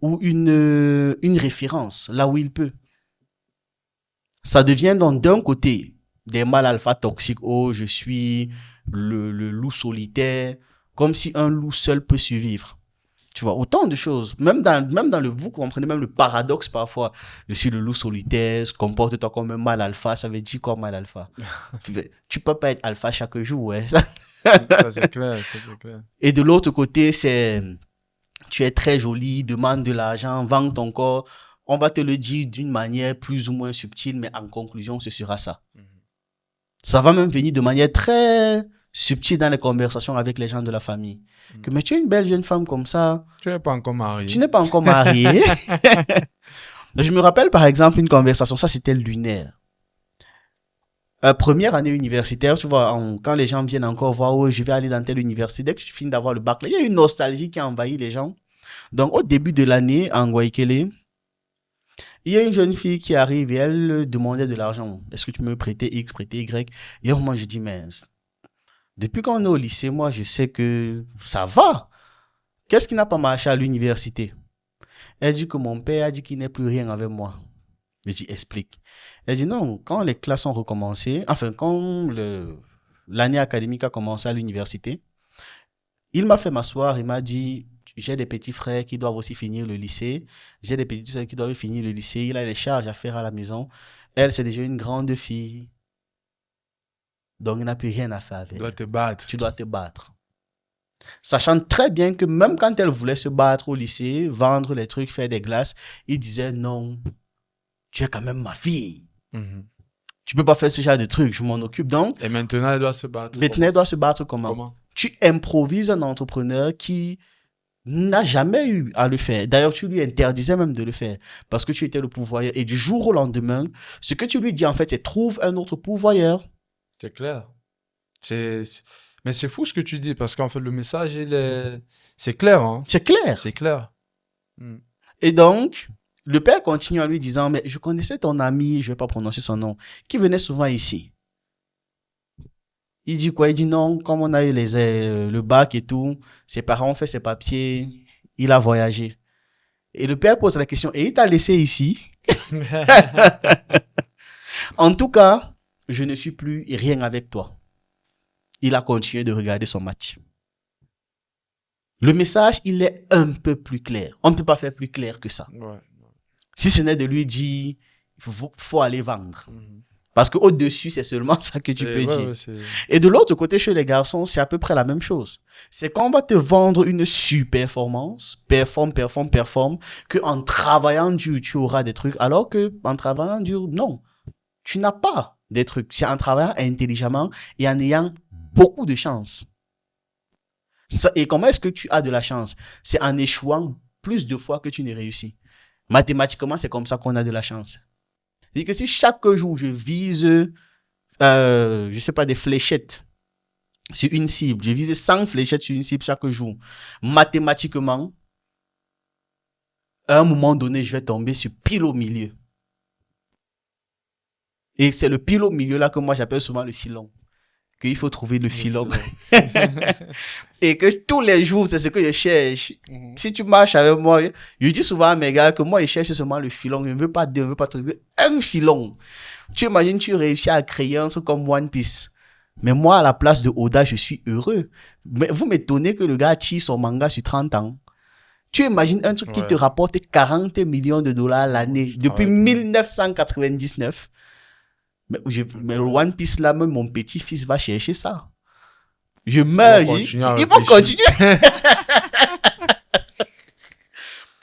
ou une référence là où il peut. Ça devient donc d'un côté des mâles alpha toxiques. Oh, je suis le loup solitaire. Comme si un loup seul peut survivre. Tu vois, autant de choses. Même dans le, vous comprenez même le paradoxe parfois. Je suis le loup solitaire, comporte-toi comme un mâle alpha. Ça veut dire quoi, mâle alpha? Tu peux pas être alpha chaque jour, ouais. Ça, c'est clair, ça, c'est clair. Et de l'autre côté, c'est, tu es très joli, demande de l'argent, vends ton corps. On va te le dire d'une manière plus ou moins subtile, mais en conclusion, ce sera ça. Ça va même venir de manière très subtile dans les conversations avec les gens de la famille. Que, mais tu es une belle jeune femme comme ça. Tu n'es pas encore marié. Tu n'es pas encore marié. Je me rappelle par exemple une conversation, ça c'était lunaire. Première année universitaire, tu vois, quand les gens viennent encore voir, oh, je vais aller dans telle université, dès que tu finis d'avoir le bac, là, il y a une nostalgie qui a envahi les gens. Donc au début de l'année, en Guayaquil, il y a une jeune fille qui arrive et elle demandait de l'argent. Est-ce que tu me prêter X, prêter Y? Et à un moment, je dis, mais depuis qu'on est au lycée, moi, je sais que ça va. Qu'est-ce qui n'a pas marché à l'université? Elle dit que mon père a dit qu'il n'est plus rien avec moi. Je dis, explique. Elle dit, non, quand les classes ont recommencé, enfin, quand l'année académique a commencé à l'université, il m'a fait m'asseoir, il m'a dit, j'ai des petits frères qui doivent aussi finir le lycée, j'ai des petits frères qui doivent finir le lycée, il a les charges à faire à la maison. Elle, c'est déjà une grande fille. Donc, il n'a plus rien à faire avec. Tu dois te battre. Tu dois te battre. Sachant très bien que même quand elle voulait se battre au lycée, vendre les trucs, faire des glaces, il disait non, tu es quand même ma fille. Tu peux pas faire ce genre de trucs, je m'en occupe. Donc, et maintenant, elle doit se battre. Maintenant, elle doit se battre comment? Tu improvises un entrepreneur qui n'a jamais eu à le faire. D'ailleurs, tu lui interdisais même de le faire parce que tu étais le pourvoyeur. Et du jour au lendemain, ce que tu lui dis en fait, c'est trouve un autre pourvoyeur. C'est clair. Mais c'est fou ce que tu dis parce qu'en fait, le message, c'est clair. Hein? C'est clair. C'est clair. Et donc, le père continue en lui disant, mais je connaissais ton ami, je ne vais pas prononcer son nom, qui venait souvent ici. Il dit quoi? Il dit non, comme on a eu le bac et tout, ses parents ont fait ses papiers, il a voyagé. Et le père pose la question, et il t'a laissé ici? En tout cas, je ne suis plus rien avec toi. Il a continué de regarder son match. Le message, il est un peu plus clair. On ne peut pas faire plus clair que ça. Ouais. Si ce n'est de lui dire, il faut aller vendre. Parce qu'au-dessus, c'est seulement ça que tu peux dire. Ouais, et de l'autre côté, chez les garçons, c'est à peu près la même chose. C'est qu'on va te vendre une super-performance, performe, qu'en travaillant dur, tu auras des trucs, alors qu'en travaillant dur, non. Tu n'as pas des trucs. C'est en travaillant intelligemment et en ayant beaucoup de chance. Et comment est-ce que tu as de la chance? C'est en échouant plus de fois que tu ne réussis. Mathématiquement, c'est comme ça qu'on a de la chance. C'est-à-dire que si chaque jour je vise je sais pas, des fléchettes sur une cible. Je visais 100 fléchettes sur une cible chaque jour. Mathématiquement, à un moment donné, je vais tomber sur pile au milieu. Et c'est le pile au milieu là que moi j'appelle souvent le filon. Qu'il faut trouver le filon. Et que tous les jours, c'est ce que je cherche. Si tu marches avec moi, je dis souvent à mes gars que moi, je cherche seulement le filon. Je ne veux pas deux, je ne veux pas trouver un filon. Tu imagines, tu réussis à créer un truc comme One Piece. Mais moi, à la place de Oda, je suis heureux. Mais vous m'étonnez que le gars tire son manga sur 30 ans. Tu imagines un truc qui te rapporte 40 millions de dollars l'année depuis 1999. Mais le One Piece là, même mon petit-fils va chercher ça. Je meurs. Ils vont continuer.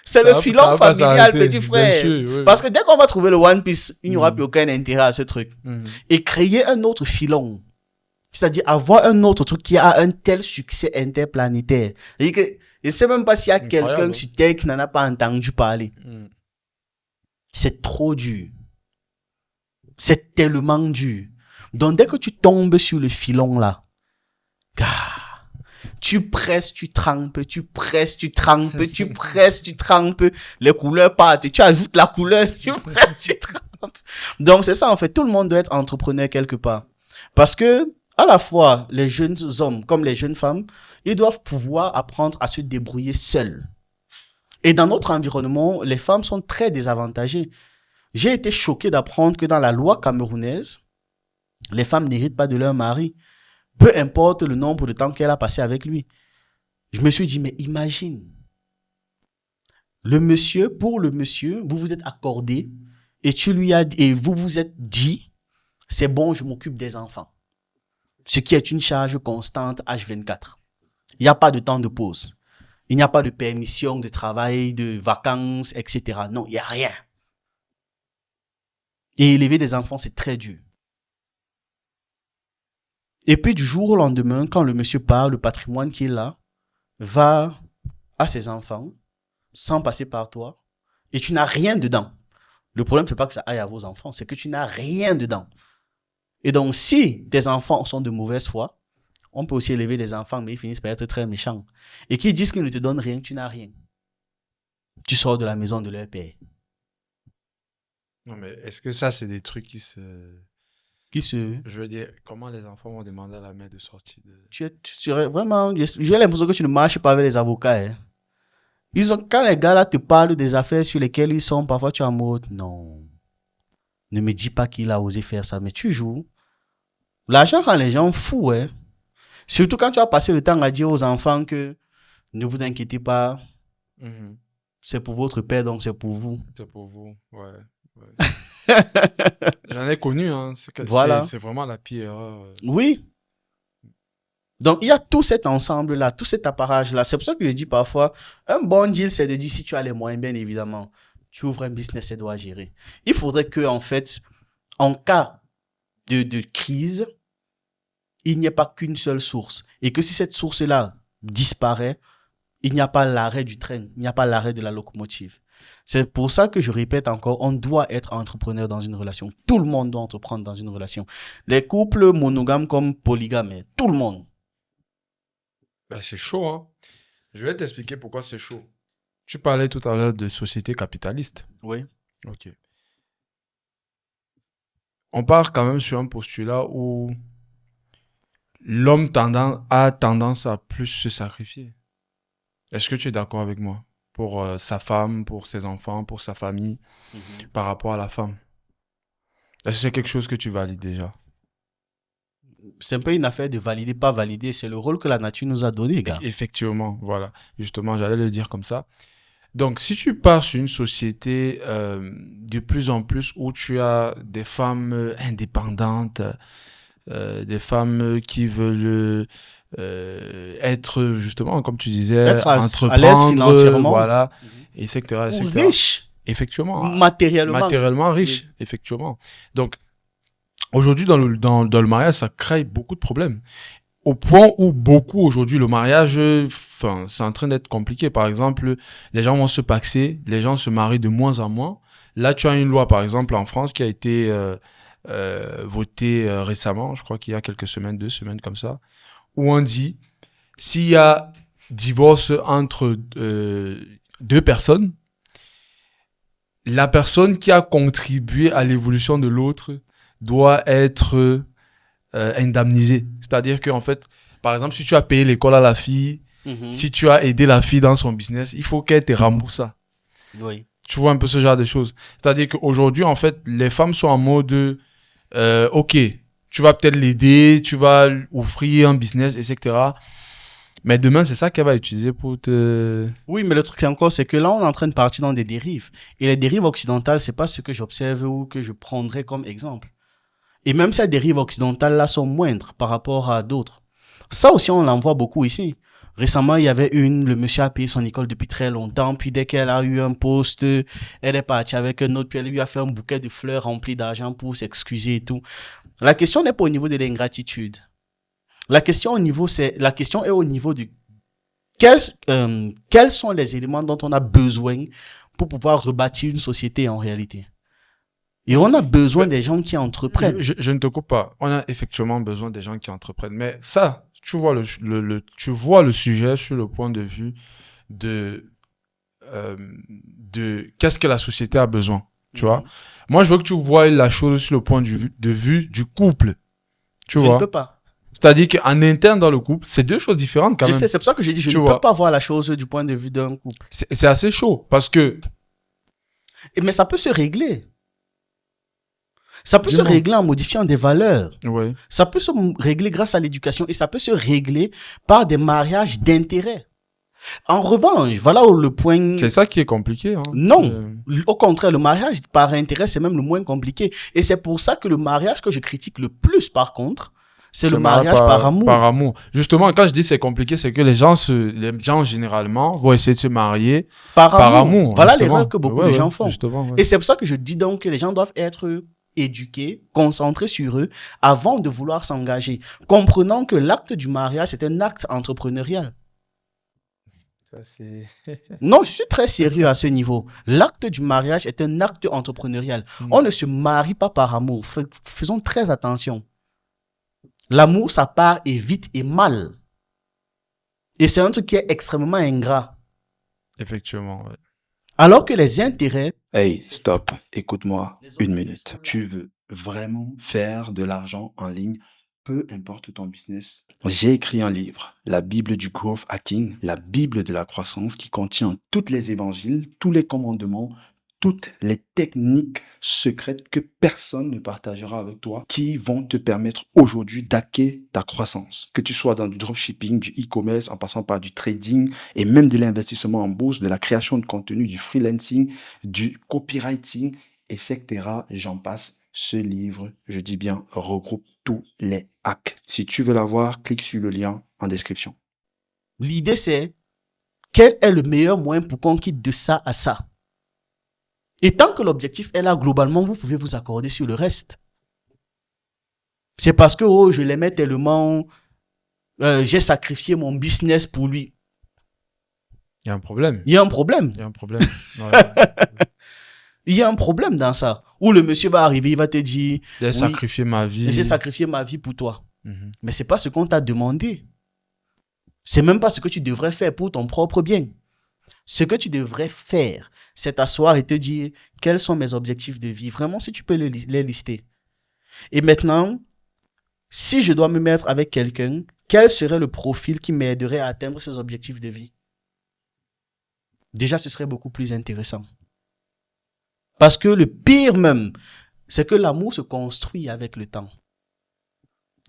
C'est le filon familial, petit frère. Sûr, oui. Parce que dès qu'on va trouver le One Piece, il n'y aura plus aucun intérêt à ce truc. Et créer un autre filon, c'est-à-dire avoir un autre truc qui a un tel succès interplanétaire. C'est-à-dire que je ne sais même pas s'il y a quelqu'un sur Terre qui n'en a pas entendu parler. C'est trop dur. C'est tellement dur. Donc, dès que tu tombes sur le filon là, tu presses, tu trempes, tu presses, tu trempes, tu presses, tu trempes, les couleurs partent, tu ajoutes la couleur, tu presses, tu trempes. Donc, c'est ça en fait. Tout le monde doit être entrepreneur quelque part. Parce que, à la fois, les jeunes hommes comme les jeunes femmes, ils doivent pouvoir apprendre à se débrouiller seuls. Et dans notre environnement, les femmes sont très désavantagées. J'ai été choqué d'apprendre que dans la loi camerounaise, les femmes n'héritent pas de leur mari, peu importe le nombre de temps qu'elle a passé avec lui. Je me suis dit, mais imagine, pour le monsieur, vous vous êtes accordé et vous vous êtes dit, c'est bon, je m'occupe des enfants. Ce qui est une charge constante H24. Il n'y a pas de temps de pause. Il n'y a pas de permission de travail, de vacances, etc. Non, il n'y a rien. Et élever des enfants, c'est très dur. Et puis du jour au lendemain, quand le monsieur part, le patrimoine qui est là, va à ses enfants, sans passer par toi, et tu n'as rien dedans. Le problème, c'est pas que ça aille à vos enfants, c'est que tu n'as rien dedans. Et donc, si tes enfants sont de mauvaise foi, on peut aussi élever des enfants, mais ils finissent par être très méchants. Et qu'ils disent qu'ils ne te donnent rien, tu n'as rien. Tu sors de la maison de leur père. Non, mais est-ce que ça, c'est des trucs qui se... Je veux dire, comment les enfants vont demander à la mère de sortir de... J'ai l'impression que tu ne marches pas avec les avocats. Hein. Quand les gars là te parlent des affaires sur lesquelles ils sont, parfois tu es en mode, non, ne me dis pas qu'il a osé faire ça, mais tu joues. L'argent rend les gens fous. Hein. Surtout quand tu as passé le temps à dire aux enfants que ne vous inquiétez pas, c'est pour votre père, donc c'est pour vous. C'est pour vous, ouais. J'en ai connu, hein. Voilà. C'est vraiment la pire erreur. Oui. Donc, il y a tout cet ensemble-là, tout cet appareil-là. C'est pour ça que je dis parfois, un bon deal, c'est de dire si tu as les moyens, bien évidemment, tu ouvres un business et dois gérer. Il faudrait que, en fait, en cas de crise, il n'y ait pas qu'une seule source. Et que si cette source-là disparaît, il n'y a pas l'arrêt du train, il n'y a pas l'arrêt de la locomotive. C'est pour ça que je répète encore, on doit être entrepreneur dans une relation. Tout le monde doit entreprendre dans une relation. Les couples monogames comme polygames, tout le monde. Ben, c'est chaud, hein. Je vais t'expliquer pourquoi c'est chaud. Tu parlais tout à l'heure de société capitaliste. Oui. Ok. On part quand même sur un postulat où l'homme a tendance à plus se sacrifier. Est-ce que tu es d'accord avec moi? Pour sa femme, pour ses enfants, pour sa famille, par rapport à la femme. Est-ce que c'est quelque chose que tu valides déjà? C'est un peu une affaire de valider, pas valider. C'est le rôle que la nature nous a donné, gars. Effectivement, voilà. Justement, j'allais le dire comme ça. Donc, si tu pars sur une société de plus en plus où tu as des femmes indépendantes, des femmes qui veulent être, justement, comme tu disais, entreprendre, à l'aise financièrement, voilà, etc. Ou riche. Effectivement. Matériellement riche, effectivement. Donc, aujourd'hui, dans le mariage, ça crée beaucoup de problèmes. Au point où beaucoup, aujourd'hui, le mariage, c'est en train d'être compliqué. Par exemple, les gens vont se paxer, les gens se marient de moins en moins. Là, tu as une loi, par exemple, en France, qui a été voté récemment, je crois qu'il y a quelques semaines, 2 semaines comme ça, où on dit s'il y a divorce entre deux personnes, la personne qui a contribué à l'évolution de l'autre doit être indemnisée. C'est-à-dire qu'en fait, par exemple, si tu as payé l'école à la fille, si tu as aidé la fille dans son business, il faut qu'elle te rembourse ça. Oui. Tu vois un peu ce genre de choses. C'est-à-dire qu'aujourd'hui, en fait, les femmes sont en mode ok, tu vas peut-être l'aider, tu vas lui offrir un business, etc. Mais demain, c'est ça qu'elle va utiliser pour te... Oui, mais le truc encore, c'est que là, on est en train de partir dans des dérives. Et les dérives occidentales, c'est pas ce que j'observe ou que je prendrais comme exemple. Et même ces dérives occidentales-là sont moindres par rapport à d'autres. Ça aussi, on l'en voit beaucoup ici. Récemment, il y avait le monsieur a payé son école depuis très longtemps, puis dès qu'elle a eu un poste, elle est partie avec un autre, puis elle lui a fait un bouquet de fleurs rempli d'argent pour s'excuser et tout. La question n'est pas au niveau de l'ingratitude. La question est au niveau du quels sont les éléments dont on a besoin pour pouvoir rebâtir une société en réalité. Et on a besoin des gens qui entreprennent. Je ne te coupe pas. On a effectivement besoin des gens qui entreprennent. Mais ça, tu vois tu vois le sujet sur le point de vue de qu'est-ce que la société a besoin. Tu vois? Moi, je veux que tu vois la chose sur le point de vue du couple. Tu vois? Je ne peux pas. C'est-à-dire qu'en interne dans le couple, c'est deux choses différentes quand même. Je sais, c'est pour ça que j'ai dit, je ne peux pas voir la chose du point de vue d'un couple. C'est assez chaud parce que... Mais ça peut se régler. Ça peut se régler en modifiant des valeurs. Oui. Ça peut se régler grâce à l'éducation et ça peut se régler par des mariages d'intérêt. En revanche, voilà le point... C'est ça qui est compliqué. Hein. Non, au contraire, le mariage par intérêt, c'est même le moins compliqué. Et c'est pour ça que le mariage que je critique le plus, par contre, c'est le mariage par amour. Par amour. Justement, quand je dis c'est compliqué, c'est que les gens généralement vont essayer de se marier par amour. Voilà l'erreur que beaucoup de gens font. Ouais. Et c'est pour ça que je dis donc que les gens doivent être éduqués, concentrés sur eux avant de vouloir s'engager, comprenant que l'acte du mariage c'est un acte entrepreneurial. Ça, c'est... Non, je suis très sérieux à ce niveau. L'acte du mariage est un acte entrepreneurial. On ne se marie pas par amour. Faisons très attention. L'amour, ça part et vite et mal. Et c'est un truc qui est extrêmement ingrat. Effectivement, ouais. Alors que les intérêts... Hey, stop, écoute-moi une minute. Tu veux vraiment faire de l'argent en ligne, peu importe ton business? J'ai écrit un livre, la Bible du Growth Hacking, la Bible de la croissance, qui contient tous les évangiles, tous les commandements, toutes les techniques secrètes que personne ne partagera avec toi, qui vont te permettre aujourd'hui d'hacker ta croissance. Que tu sois dans du dropshipping, du e-commerce, en passant par du trading et même de l'investissement en bourse, de la création de contenu, du freelancing, du copywriting, etc. J'en passe. Ce livre, je dis bien, regroupe tous les hacks. Si tu veux l'avoir, clique sur le lien en description. L'idée, c'est quel est le meilleur moyen pour qu'on quitte de ça à ça? Et tant que l'objectif est là, globalement, vous pouvez vous accorder sur le reste. C'est parce que, je l'aimais tellement, j'ai sacrifié mon business pour lui. Il y a un problème. Il y a un problème. Il y a un problème. Ouais. Il y a un problème dans ça. Où le monsieur va arriver, il va te dire... J'ai sacrifié ma vie. J'ai sacrifié ma vie pour toi. Mais c'est pas ce qu'on t'a demandé. C'est même pas ce que tu devrais faire pour ton propre bien. Ce que tu devrais faire, c'est t'asseoir et te dire quels sont mes objectifs de vie. Vraiment, si tu peux les lister. Et maintenant, si je dois me mettre avec quelqu'un, quel serait le profil qui m'aiderait à atteindre ces objectifs de vie? Déjà, ce serait beaucoup plus intéressant. Parce que le pire même, c'est que l'amour se construit avec le temps.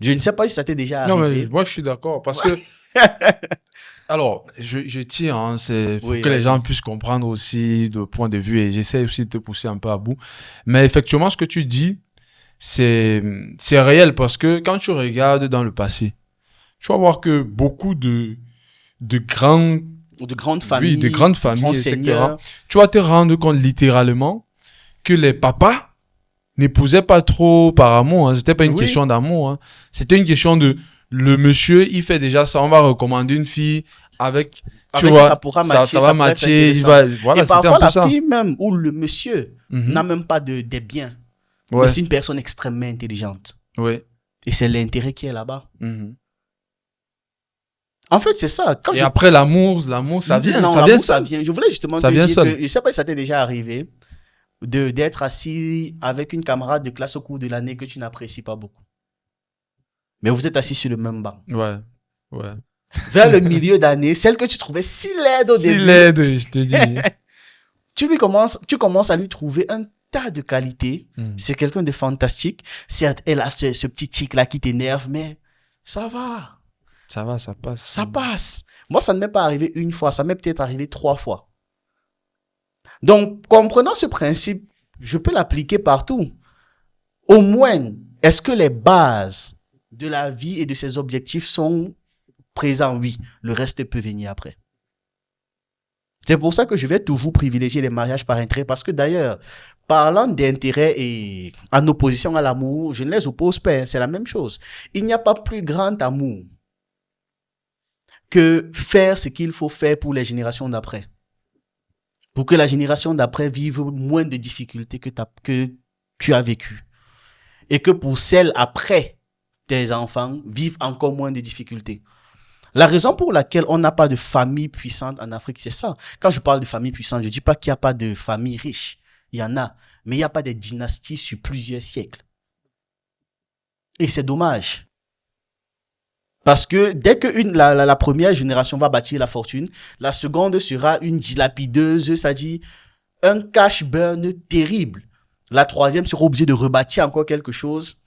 Je ne sais pas si ça t'est déjà arrivé. Non, mais moi, je suis d'accord. Parce que... Alors, je tire, hein, c'est pour que les gens puissent comprendre aussi de point de vue et j'essaie aussi de te pousser un peu à bout. Mais effectivement, ce que tu dis, c'est réel parce que quand tu regardes dans le passé, tu vas voir que beaucoup de grandes familles, etc. Tu vas te rendre compte littéralement que les papas n'épousaient pas trop par amour. Hein. C'était pas une question d'amour. Hein. C'était une question de le monsieur, il fait déjà ça. On va recommander une fille avec tu vois, ça va matcher. Voilà, et parfois, la fille même ou le monsieur n'a même pas des biens. Ouais. Mais c'est une personne extrêmement intelligente. Ouais. Et c'est l'intérêt qui est là-bas. Mhm. En fait, c'est ça. Quand Et après, l'amour, ça vient. Non, ça l'amour, vient ça seul. vient. Je voulais justement Ça te vient dire seul. que, je sais pas si ça t'est déjà arrivé, d'être assis avec une camarade de classe au cours de l'année que tu n'apprécies pas beaucoup. Mais vous êtes assis sur le même banc. Ouais. Ouais. Vers le milieu d'année, celle que tu trouvais si laide au Si début, laide, je te dis. tu commences à lui trouver un tas de qualités. Mhm. C'est quelqu'un de fantastique. Certes, elle a ce petit tic-là qui t'énerve, mais ça va. Ça va, ça passe. Ça passe. Moi, ça ne m'est pas arrivé une fois. Ça m'est peut-être arrivé 3 fois. Donc, comprenant ce principe, je peux l'appliquer partout. Au moins, est-ce que les bases de la vie et de ses objectifs sont présents? Oui. Le reste peut venir après. C'est pour ça que je vais toujours privilégier les mariages par intérêt. Parce que d'ailleurs, parlant d'intérêt et en opposition à l'amour, je ne les oppose pas. Hein, c'est la même chose. Il n'y a pas plus grand amour que faire ce qu'il faut faire pour les générations d'après. Pour que la génération d'après vive moins de difficultés que tu as vécu. Et que pour celles après tes enfants vivent encore moins de difficultés. La raison pour laquelle on n'a pas de famille puissante en Afrique, c'est ça. Quand je parle de famille puissante, je ne dis pas qu'il n'y a pas de famille riche. Il y en a. Mais il n'y a pas de dynasties sur plusieurs siècles. Et c'est dommage. Parce que dès que la première génération va bâtir la fortune, la seconde sera une dilapideuse, c'est-à-dire un cash burn terrible. La troisième sera obligée de rebâtir encore quelque chose.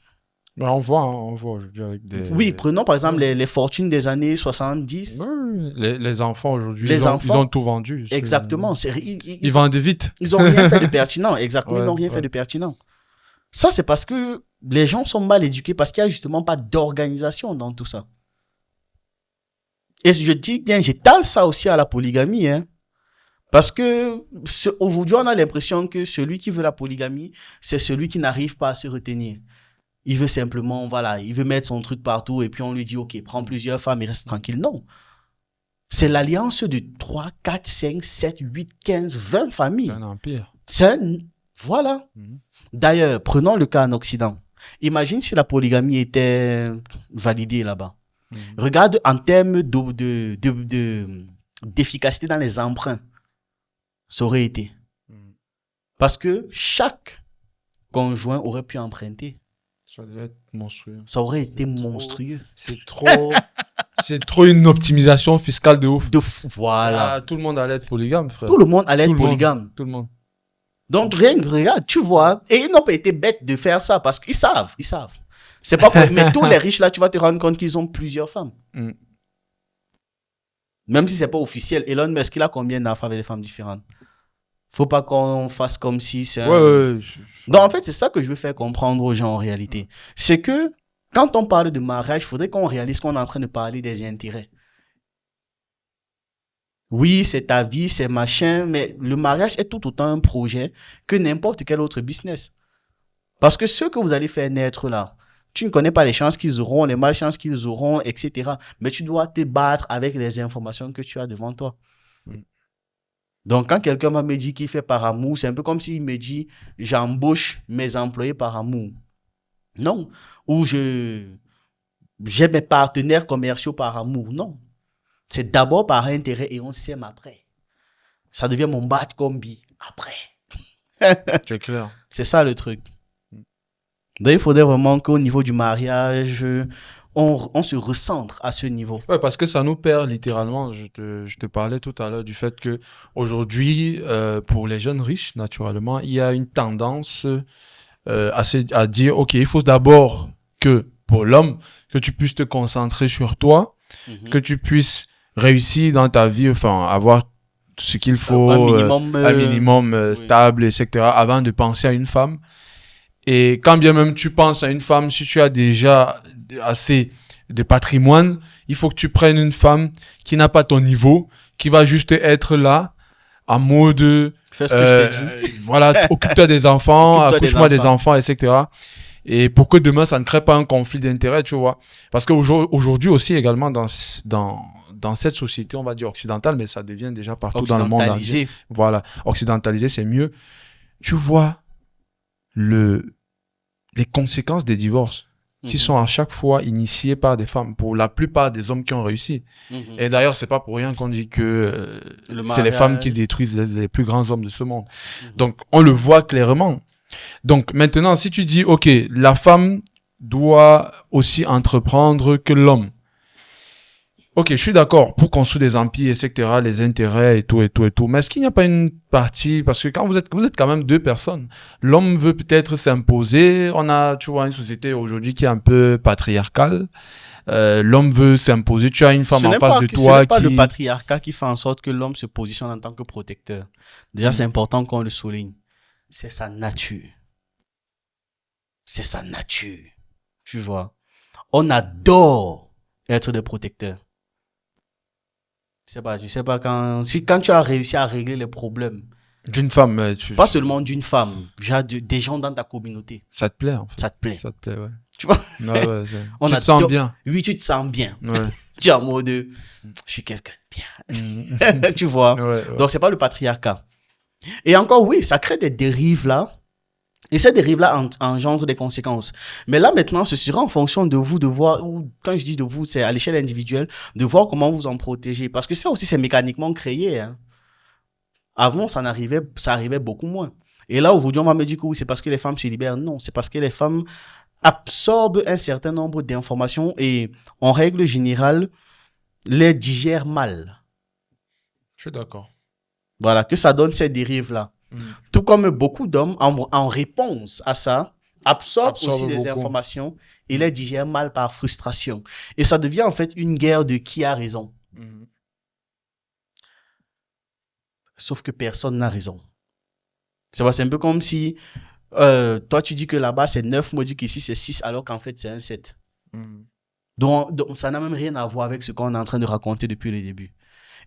Mais on voit aujourd'hui avec des... Oui, prenons par exemple les fortunes des années 70. Oui, les enfants aujourd'hui, Les ils enfants, ont tout vendu. Exactement. Ils vendent vite. Ils n'ont rien fait de pertinent. Exactement, Ouais, ils n'ont rien fait de pertinent. Ça, c'est parce que les gens sont mal éduqués, parce qu'il n'y a justement pas d'organisation dans tout ça. Et je dis bien, j'étale ça aussi à la polygamie, hein. Parce que aujourd'hui, on a l'impression que celui qui veut la polygamie, c'est celui qui n'arrive pas à se retenir. Il veut simplement, voilà, il veut mettre son truc partout et puis on lui dit, OK, prends plusieurs femmes et reste tranquille. Non. C'est l'alliance de 3, 4, 5, 7, 8, 15, 20 familles. C'est un empire. Voilà. Mhm. D'ailleurs, prenons le cas en Occident. Imagine si la polygamie était validée là-bas. Mhm. Regarde en termes d'efficacité dans les emprunts. Ça aurait été. Mhm. Parce que chaque conjoint aurait pu emprunter. Ça doit être monstrueux. Ça aurait été monstrueux. C'est trop une optimisation fiscale de ouf. Voilà. Ah, tout le monde allait être polygame, frère. Tout le monde allait Tout être le monde. polygame. Tout le monde. Donc, regarde, tu vois. Et ils n'ont pas été bêtes de faire ça parce qu'ils savent. Ils savent. C'est pas pour... Mais tous les riches là, tu vas te rendre compte qu'ils ont plusieurs femmes. Mm. Même si c'est pas officiel. Elon Musk, il a combien d'enfants avec des femmes différentes? Faut pas qu'on fasse comme si c'est Ouais. Donc, en fait, c'est ça que je veux faire comprendre aux gens en réalité. C'est que quand on parle de mariage, il faudrait qu'on réalise qu'on est en train de parler des intérêts. Oui, c'est ta vie, c'est machin, mais le mariage est tout autant un projet que n'importe quel autre business. Parce que ceux que vous allez faire naître là, tu ne connais pas les chances qu'ils auront, les malchances qu'ils auront, etc. Mais tu dois te battre avec les informations que tu as devant toi. Donc, quand quelqu'un va me dire qu'il fait par amour, c'est un peu comme s'il me dit j'embauche mes employés par amour. Non. Ou j'ai mes partenaires commerciaux par amour. Non. C'est d'abord par intérêt et on s'aime après. Ça devient mon bad combi après. C'est clair. C'est ça le truc. Donc, il faudrait vraiment qu'au niveau du mariage, on se recentre à ce niveau. Ouais, parce que ça nous perd littéralement. Je te parlais tout à l'heure du fait que aujourd'hui, pour les jeunes riches, naturellement, il y a une tendance à dire, OK, il faut d'abord que pour l'homme, que tu puisses te concentrer sur toi, que tu puisses réussir dans ta vie, enfin, avoir ce qu'il faut, un minimum stable, etc., avant de penser à une femme. Et quand bien même tu penses à une femme, si tu as déjà assez de patrimoine, il faut que tu prennes une femme qui n'a pas ton niveau, qui va juste être là, en mode... Fais ce que je t'ai dit. Voilà, occupe-toi des enfants, accouche-moi des enfants, etc. Et pour que demain, ça ne crée pas un conflit d'intérêts, tu vois. Parce qu'aujourd'hui aussi, également, dans cette société, on va dire occidentale, mais ça devient déjà partout dans le monde entier. Voilà, occidentalisé, c'est mieux. Tu vois les conséquences des divorces qui sont à chaque fois initiées par des femmes, pour la plupart des hommes qui ont réussi. Et d'ailleurs, c'est pas pour rien qu'on dit que c'est les femmes qui détruisent les plus grands hommes de ce monde. Donc, on le voit clairement. Donc, maintenant, si tu dis, OK, la femme doit aussi entreprendre que l'homme. OK, je suis d'accord pour construire des empires, etc., les intérêts et tout. Mais est-ce qu'il n'y a pas une partie, parce que quand vous êtes quand même deux personnes, l'homme veut peut-être s'imposer. On a, tu vois, une société aujourd'hui qui est un peu patriarcale. L'homme veut s'imposer. Tu as une femme en face de toi ce n'est pas le patriarcat qui fait en sorte que l'homme se positionne en tant que protecteur. Déjà, c'est important qu'on le souligne. C'est sa nature. C'est sa nature. Tu vois. On adore être des protecteurs. Je sais pas quand tu as réussi à régler les problèmes d'une femme, pas seulement d'une femme, des gens dans ta communauté. Ça te plaît, en fait. Ça te plaît. Ça te plaît, ouais. Tu vois? Ouais, tu te sens bien. Oui, tu te sens bien. Ouais. Tu es en mode, je suis quelqu'un de bien. Tu vois? Ouais. Donc, c'est pas le patriarcat. Et encore, oui, ça crée des dérives là. Et ces dérives-là engendrent des conséquences. Mais là, maintenant, ce sera en fonction de vous de voir, ou quand je dis de vous, c'est à l'échelle individuelle, de voir comment vous en protéger. Parce que ça aussi, c'est mécaniquement créé. Hein. Avant, ça arrivait beaucoup moins. Et là, aujourd'hui, on va me dire que oui, c'est parce que les femmes se libèrent. Non, c'est parce que les femmes absorbent un certain nombre d'informations et, en règle générale, les digèrent mal. Je suis d'accord. Voilà, que ça donne ces dérives-là. Tout comme beaucoup d'hommes, en réponse à ça, absorbent aussi des informations et les digèrent mal par frustration. Et ça devient en fait une guerre de qui a raison. Sauf que personne n'a raison. C'est un peu comme si toi tu dis que là-bas c'est 9, moi je dis qu'ici c'est 6, alors qu'en fait c'est un 7. Donc ça n'a même rien à voir avec ce qu'on est en train de raconter depuis le début.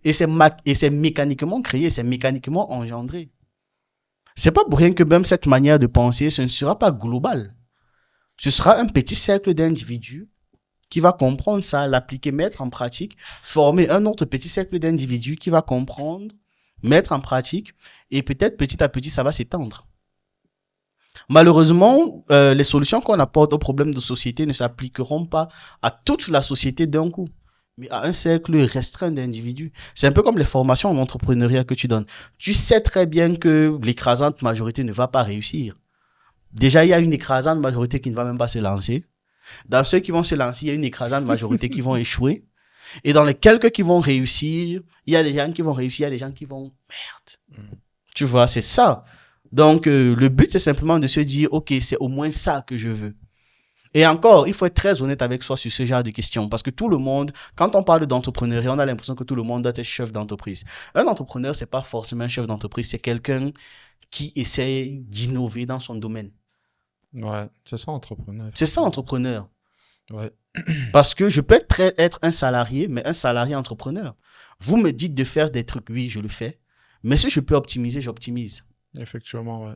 Et c'est mécaniquement créé, c'est mécaniquement engendré. C'est pas pour rien que même cette manière de penser, ce ne sera pas global. Ce sera un petit cercle d'individus qui va comprendre ça, l'appliquer, mettre en pratique, former un autre petit cercle d'individus qui va comprendre, mettre en pratique, et peut-être petit à petit, ça va s'étendre. Malheureusement, les solutions qu'on apporte aux problèmes de société ne s'appliqueront pas à toute la société d'un coup, mais à un cercle restreint d'individus. C'est un peu comme les formations en entrepreneuriat que tu donnes. Tu sais très bien que l'écrasante majorité ne va pas réussir. Déjà, il y a une écrasante majorité qui ne va même pas se lancer. Dans ceux qui vont se lancer, il y a une écrasante majorité qui vont échouer. Et dans les quelques qui vont réussir, il y a des gens qui vont réussir, il y a des gens qui vont... Merde. Tu vois, c'est ça. Donc, le but, c'est simplement de se dire, OK, c'est au moins ça que je veux. Et encore, il faut être très honnête avec soi sur ce genre de questions. Parce que tout le monde, quand on parle d'entrepreneuriat, on a l'impression que tout le monde doit être chef d'entreprise. Un entrepreneur, c'est pas forcément un chef d'entreprise, c'est quelqu'un qui essaie d'innover dans son domaine. Ouais, c'est ça, entrepreneur. C'est ça, entrepreneur. Ouais. Parce que je peux être un salarié, mais un salarié entrepreneur. Vous me dites de faire des trucs, oui, je le fais. Mais si je peux optimiser, j'optimise. Effectivement, ouais.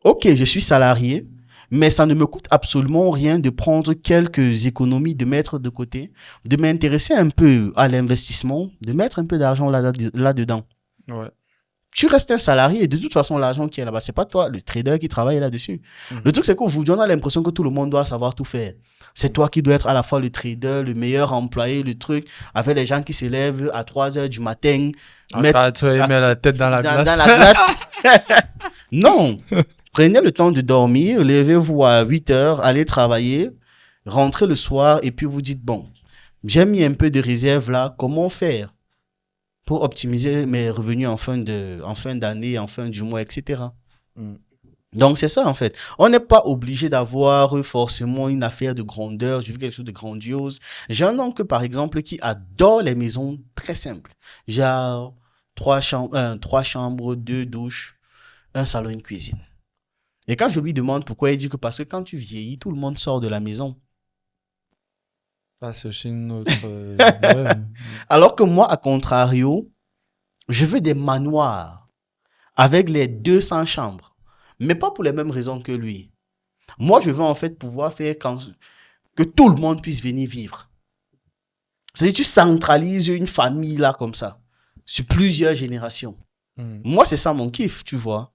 OK, je suis salarié, mais ça ne me coûte absolument rien de prendre quelques économies, de mettre de côté, de m'intéresser un peu à l'investissement, de mettre un peu d'argent là-dedans. Ouais. Tu restes un salarié et de toute façon, l'argent qui est là-bas, c'est pas toi, le trader qui travaille là-dessus. Le truc, c'est qu'aujourd'hui, on a l'impression que tout le monde doit savoir tout faire. C'est toi qui dois être à la fois le trader, le meilleur employé, le truc, avec les gens qui se lèvent à 3 heures du matin. Tu mets la tête dans la glace. Dans la glace. Non. Prenez le temps de dormir, levez-vous à 8 heures, allez travailler, rentrez le soir et puis vous dites, bon, j'ai mis un peu de réserve là, comment faire pour optimiser mes revenus en fin d'année, en fin du mois, etc. Donc, c'est ça, en fait. On n'est pas obligé d'avoir forcément une affaire de grandeur. Je veux quelque chose de grandiose. J'ai un oncle, par exemple, qui adore les maisons très simples. Genre, 3 chambres, 2 douches, un salon, une cuisine. Et quand je lui demande pourquoi, il dit que parce que quand tu vieillis, tout le monde sort de la maison. Ah, c'est aussi une autre... ouais. Alors que moi, à contrario, je veux des manoirs avec les 200 chambres. Mais pas pour les mêmes raisons que lui. Moi, je veux en fait pouvoir faire que tout le monde puisse venir vivre. C'est-à-dire, tu centralises une famille là comme ça, sur plusieurs générations. Moi, c'est ça mon kiff, tu vois.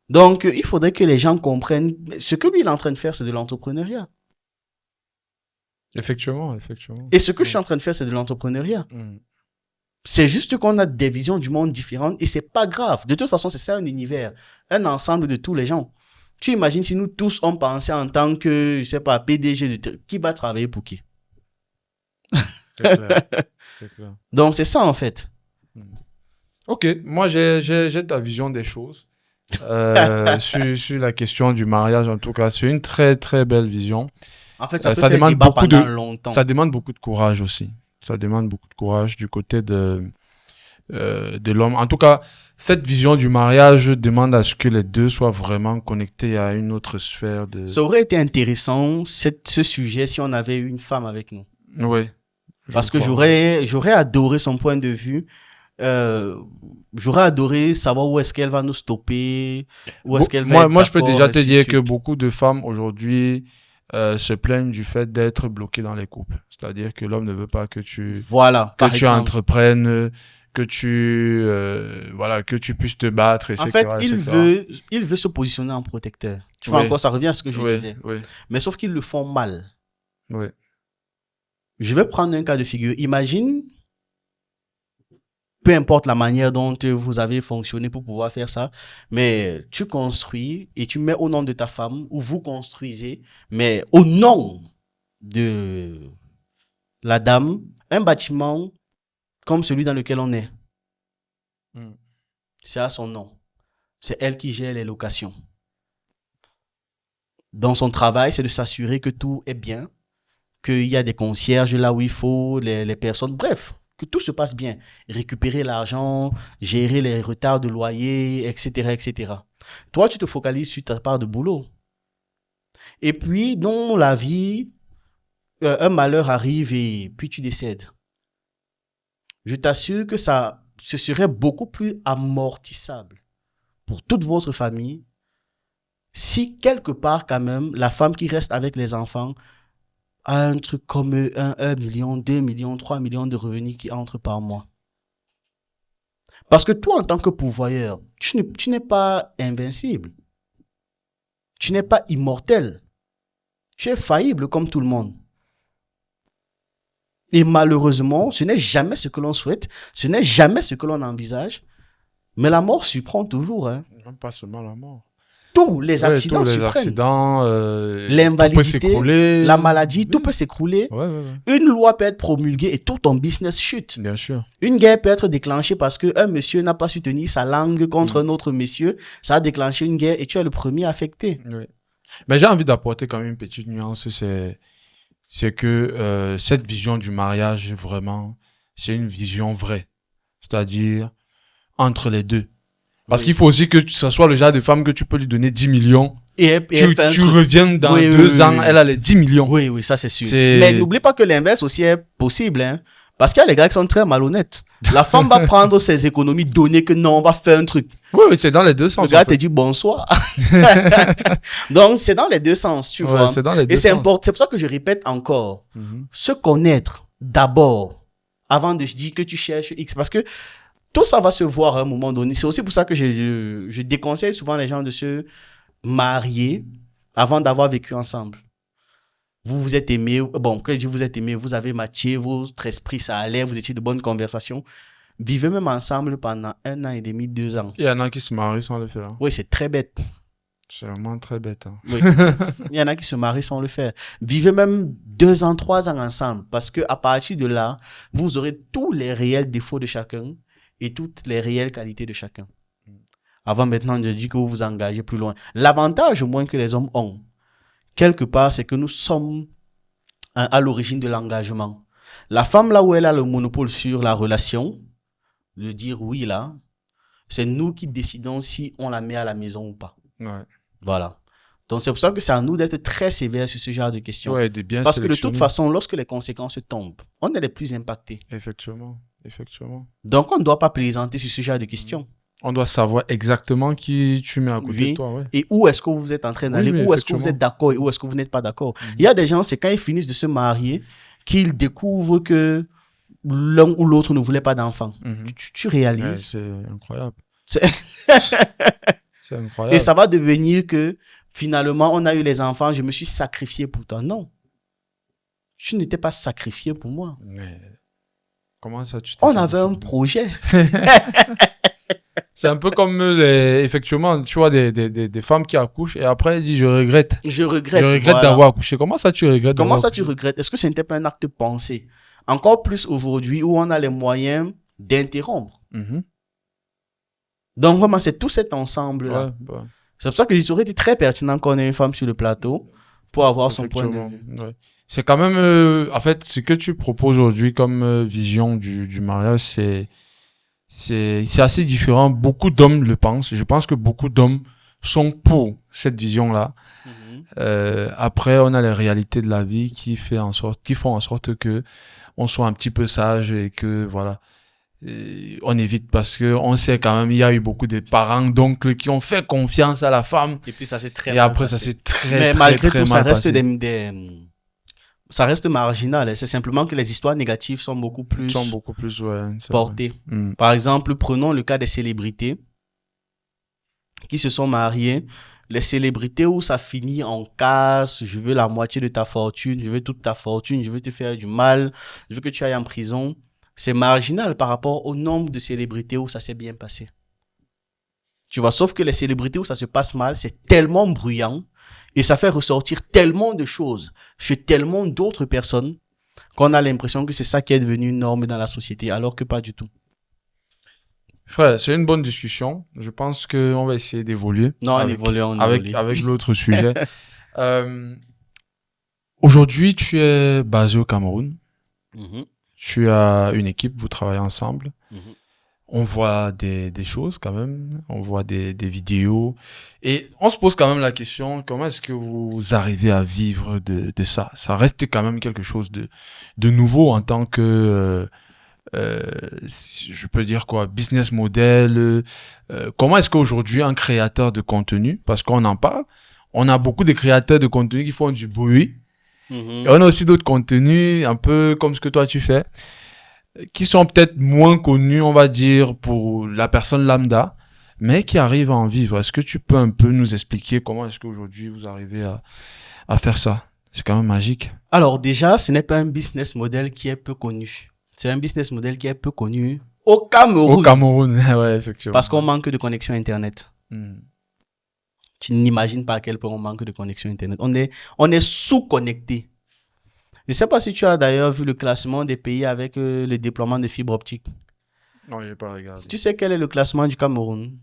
Donc, il faudrait que les gens comprennent ce que lui il est en train de faire, c'est de l'entrepreneuriat. Effectivement. Et ce que je suis en train de faire, c'est de l'entrepreneuriat. C'est juste qu'on a des visions du monde différentes et c'est pas grave. De toute façon, c'est ça un univers, un ensemble de tous les gens. Tu imagines si nous tous on pensait en tant que, je sais pas, PDG qui va travailler pour qui? C'est clair. Donc, c'est ça en fait. Ok, moi j'ai ta vision des choses. Sur la question du mariage, en tout cas, c'est une très très belle vision. En fait, ça peut ça faire demande débat beaucoup pendant longtemps. Ça demande beaucoup de courage aussi. Ça demande beaucoup de courage du côté de l'homme. En tout cas, cette vision du mariage demande à ce que les deux soient vraiment connectés à une autre sphère de... Ça aurait été intéressant, ce sujet, si on avait eu une femme avec nous. Oui. Parce que j'aurais adoré son point de vue. J'aurais adoré savoir où est-ce qu'elle va nous stopper, où est-ce qu'elle va être moi, je peux d'accord, déjà te ainsi de dire suite. que beaucoup de femmes aujourd'hui se plaignent du fait d'être bloquées dans les couples. C'est-à-dire que l'homme ne veut pas que tu Voilà, par exemple. entreprennes, que tu puisses te battre, etc. En fait, etc. il veut se positionner en protecteur. Tu vois, Oui. encore, ça revient à ce que je Oui, disais. oui, Mais sauf qu'ils le font mal. oui. Je vais prendre un cas de figure. Imagine, peu importe la manière dont vous avez fonctionné pour pouvoir faire ça, mais tu construis et tu mets au nom de ta femme, ou vous construisez, mais au nom de la dame, un bâtiment comme celui dans lequel on est. C'est à son nom. C'est elle qui gère les locations. Dans son travail, c'est de s'assurer que tout est bien, qu'il y a des concierges là où il faut, les personnes, bref, que tout se passe bien. Récupérer l'argent, gérer les retards de loyer, etc., etc. Toi, tu te focalises sur ta part de boulot. Et puis, dans la vie, un malheur arrive et puis tu décèdes. Je t'assure que ce serait beaucoup plus amortissable pour toute votre famille si quelque part quand même la femme qui reste avec les enfants a un truc comme 1 million, 2 millions, 3 millions de revenus qui entrent par mois. Parce que toi, en tant que pourvoyeur, tu n'es pas invincible. Tu n'es pas immortel. Tu es faillible comme tout le monde. Et malheureusement, ce n'est jamais ce que l'on souhaite, ce n'est jamais ce que l'on envisage, mais la mort surprend toujours. Hein. Même pas seulement la mort. Tous les accidents tous les surprennent. accidents, l'invalidité, la maladie, tout peut s'écrouler. Ouais. Une loi peut être promulguée et tout ton business chute. Bien sûr. Une guerre peut être déclenchée parce qu'un monsieur n'a pas su tenir sa langue contre un autre monsieur. Ça a déclenché une guerre et tu es le premier affecté. Oui. Mais j'ai envie d'apporter quand même une petite nuance, c'est que cette vision du mariage, vraiment, c'est une vision vraie. C'est-à-dire, entre les deux. Parce qu'il faut aussi que ce soit le genre de femme que tu peux lui donner 10 millions. Et tu reviens dans 2 ans, elle a les 10 millions. Oui, ça c'est sûr. Mais n'oublie pas que l'inverse aussi est possible. Hein. Parce qu'il y a les gars qui sont très malhonnêtes. La femme va prendre ses économies, donner que non, on va faire un truc. Oui, c'est dans les deux sens. Le gars te dit bonsoir. Donc, c'est dans les deux sens, tu vois. C'est dans les deux et c'est sens. important. C'est pour ça que je répète encore. Se connaître d'abord, avant de dire que tu cherches X. Parce que tout ça va se voir à un moment donné. C'est aussi pour ça que je déconseille souvent les gens de se marier avant d'avoir vécu ensemble. Vous vous êtes aimés. Bon, quand je dis vous êtes aimés, vous avez matché, votre esprit, ça allait, vous étiez de bonnes conversations. Vivez même ensemble pendant 1 an et demi, 2 ans. Il y en a qui se marient sans le faire. Oui, c'est très bête. C'est vraiment très bête. Hein. Oui. Il y en a qui se marient sans le faire. Vivez même 2 ans, 3 ans ensemble. Parce que à partir de là, vous aurez tous les réels défauts de chacun et toutes les réelles qualités de chacun. Avant maintenant de dire que vous vous engagez plus loin. L'avantage au moins que les hommes ont, quelque part, c'est que nous sommes à l'origine de l'engagement. La femme, là où elle a le monopole sur la relation, de dire oui là, c'est nous qui décidons si on la met à la maison ou pas. Ouais. Voilà. Donc c'est pour ça que c'est à nous d'être très sévères sur ce genre de questions. Ouais, de bien Parce que de sélectionner. toute façon, lorsque les conséquences tombent, on est les plus impactés. Effectivement. Donc on ne doit pas plaisanter sur ce genre de questions. On doit savoir exactement qui tu mets à côté Oui. de toi. Ouais. Et où est-ce que vous êtes en train d'aller, Oui, où est-ce que vous effectivement. êtes d'accord et où est-ce que vous n'êtes pas d'accord. Il y a des gens, c'est quand ils finissent de se marier qu'ils découvrent que l'un ou l'autre ne voulait pas d'enfant. Mhm. Tu Ouais, réalises. c'est incroyable. C'est- C'est Et incroyable. ça va devenir que finalement, on a eu les enfants, je me suis sacrifié pour toi. Non, tu n'étais pas sacrifié pour moi. Mais comment ça, tu t'es On avait un sacrifié? projet. C'est un peu comme effectivement, tu vois, des femmes qui accouchent et après, elles disent, je regrette. Je Je regrette. regrette Voilà. d'avoir accouché. Comment ça, tu regrettes Comment d'avoir ça, tu accouché? regrettes? Est-ce que ce n'était pas un acte pensé? Encore plus aujourd'hui où on a les moyens d'interrompre. Mhm. Donc, vraiment, c'est tout cet ensemble-là. Ouais, bah, C'est pour ça que il aurait été très pertinent qu'on ait une femme sur le plateau pour avoir son point de effectivement, vue. ouais. C'est quand même, en fait, ce que tu proposes aujourd'hui comme vision du mariage, c'est assez différent. Beaucoup d'hommes le pensent. Je pense que beaucoup d'hommes sont pour cette vision-là. Après, on a les réalités de la vie qui font en sorte que on soit un petit peu sage et que voilà, et on évite parce que on sait quand même il y a eu beaucoup de parents d'oncles qui ont fait confiance à la femme Et puis, ça s'est très et mal après ça passé. s'est très Mais très malgré très tout, ça mal reste passé. ça reste marginal. C'est simplement que les histoires négatives sont beaucoup Ils plus sont beaucoup plus ouais, c'est vrai. portées. Mm. Par exemple, prenons le cas des célébrités qui se sont mariées. Les célébrités où ça finit en casse, je veux la moitié de ta fortune, je veux toute ta fortune, je veux te faire du mal, je veux que tu ailles en prison. C'est marginal par rapport au nombre de célébrités où ça s'est bien passé. Tu vois, sauf que les célébrités où ça se passe mal, c'est tellement bruyant et ça fait ressortir tellement de choses chez tellement d'autres personnes qu'on a l'impression que c'est ça qui est devenu une norme dans la société, alors que pas du tout. Frère, c'est une bonne discussion. Je pense que on va essayer d'évoluer Non, on avec évolue, on avec évolue. avec l'autre sujet. Euh, Aujourd'hui, tu es basé au Cameroun. Mhm, Tu as une équipe, vous travaillez ensemble. mhm. On voit des choses quand même, on voit des vidéos et on se pose quand même la question, comment est-ce que vous arrivez à vivre de ça? Ça reste quand même quelque chose de nouveau en tant que, je peux dire quoi, business model. Comment est-ce qu'aujourd'hui un créateur de contenu, parce qu'on en parle, on a beaucoup de créateurs de contenu qui font du bruit et on a aussi d'autres contenus un peu comme ce que toi tu fais qui sont peut-être moins connus, on va dire, pour la personne lambda, mais qui arrivent à en vivre. Est-ce que tu peux un peu nous expliquer comment est-ce qu'aujourd'hui vous arrivez à faire ça? C'est quand même magique. Alors déjà, ce n'est pas un business model qui est peu connu. C'est un business model qui est peu connu au Cameroun. Au Cameroun, ouais, effectivement. Parce qu'on manque de connexion Internet. Hmm. Tu n'imagines pas à quel point on manque de connexion Internet. On est sous-connecté. Je ne sais pas si tu as d'ailleurs vu le classement des pays avec le déploiement de fibre optique. Non, j'ai pas regardé. Tu sais quel est le classement du Cameroun?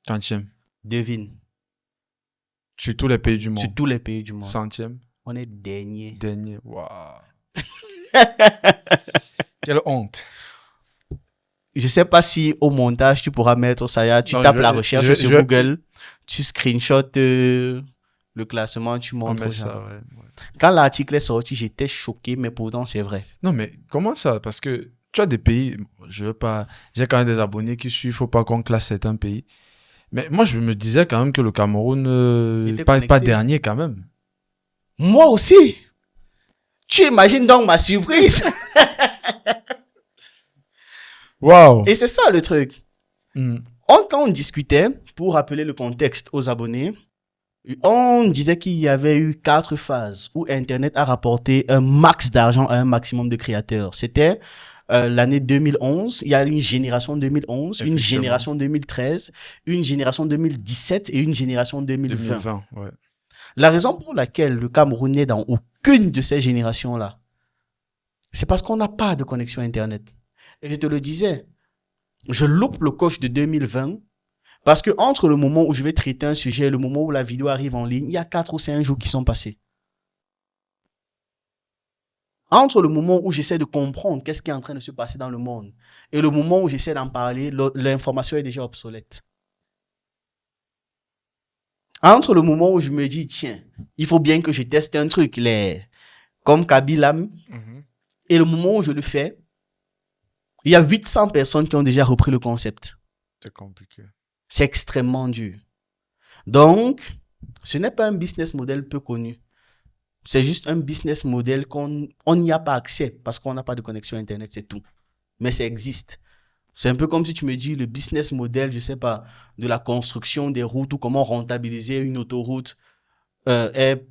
30e. Devine. Sur tous les pays du monde. Sur tous les pays du monde. 100e. On est dernier. Dernier. Waouh. Quelle honte. Je sais pas si au montage tu pourras mettre ça. Tu Non, tapes je- la recherche je- sur je- Google, tu screenshots le classement, tu On montres met ça. ça, ouais. Quand l'article est sorti, j'étais choqué, mais pourtant c'est vrai. Non, mais comment ça? Parce que tu as des pays, je veux pas, j'ai quand même des abonnés qui suivent, faut pas qu'on classe certains pays. Mais moi, je me disais quand même que le Cameroun, était pas connecté. dernier quand même. Moi aussi. Tu imagines donc ma surprise. Waouh! Et c'est ça le truc. Hmm. Quand on discutait, pour rappeler le contexte aux abonnés, on disait qu'il y avait eu 4 phases où Internet a rapporté un max d'argent à un maximum de créateurs. C'était l'année 2011, il y a une génération 2011, une Effectivement. génération 2013, une génération 2017 et une génération 2020. 2020, ouais. La raison pour laquelle le Cameroun n'est dans aucune de ces générations-là, c'est parce qu'on n'a pas de connexion Internet. Et je te le disais, je loupe le coach de 2020 parce que entre le moment où je vais traiter un sujet et le moment où la vidéo arrive en ligne, il y a 4 ou 5 jours qui sont passés. Entre le moment où j'essaie de comprendre qu'est-ce qui est en train de se passer dans le monde et le moment où j'essaie d'en parler, l'information est déjà obsolète. Entre le moment où je me dis, tiens, il faut bien que je teste un truc, comme Kabilam, Mhm. et le moment où je le fais, il y a 800 personnes qui ont déjà repris le concept. C'est compliqué. C'est extrêmement dur. Donc, ce n'est pas un business model peu connu. C'est juste un business model qu'on n'y a pas accès parce qu'on n'a pas de connexion Internet, c'est tout. Mais ça existe. C'est un peu comme si tu me dis le business model, je sais pas, de la construction des routes ou comment rentabiliser une autoroute est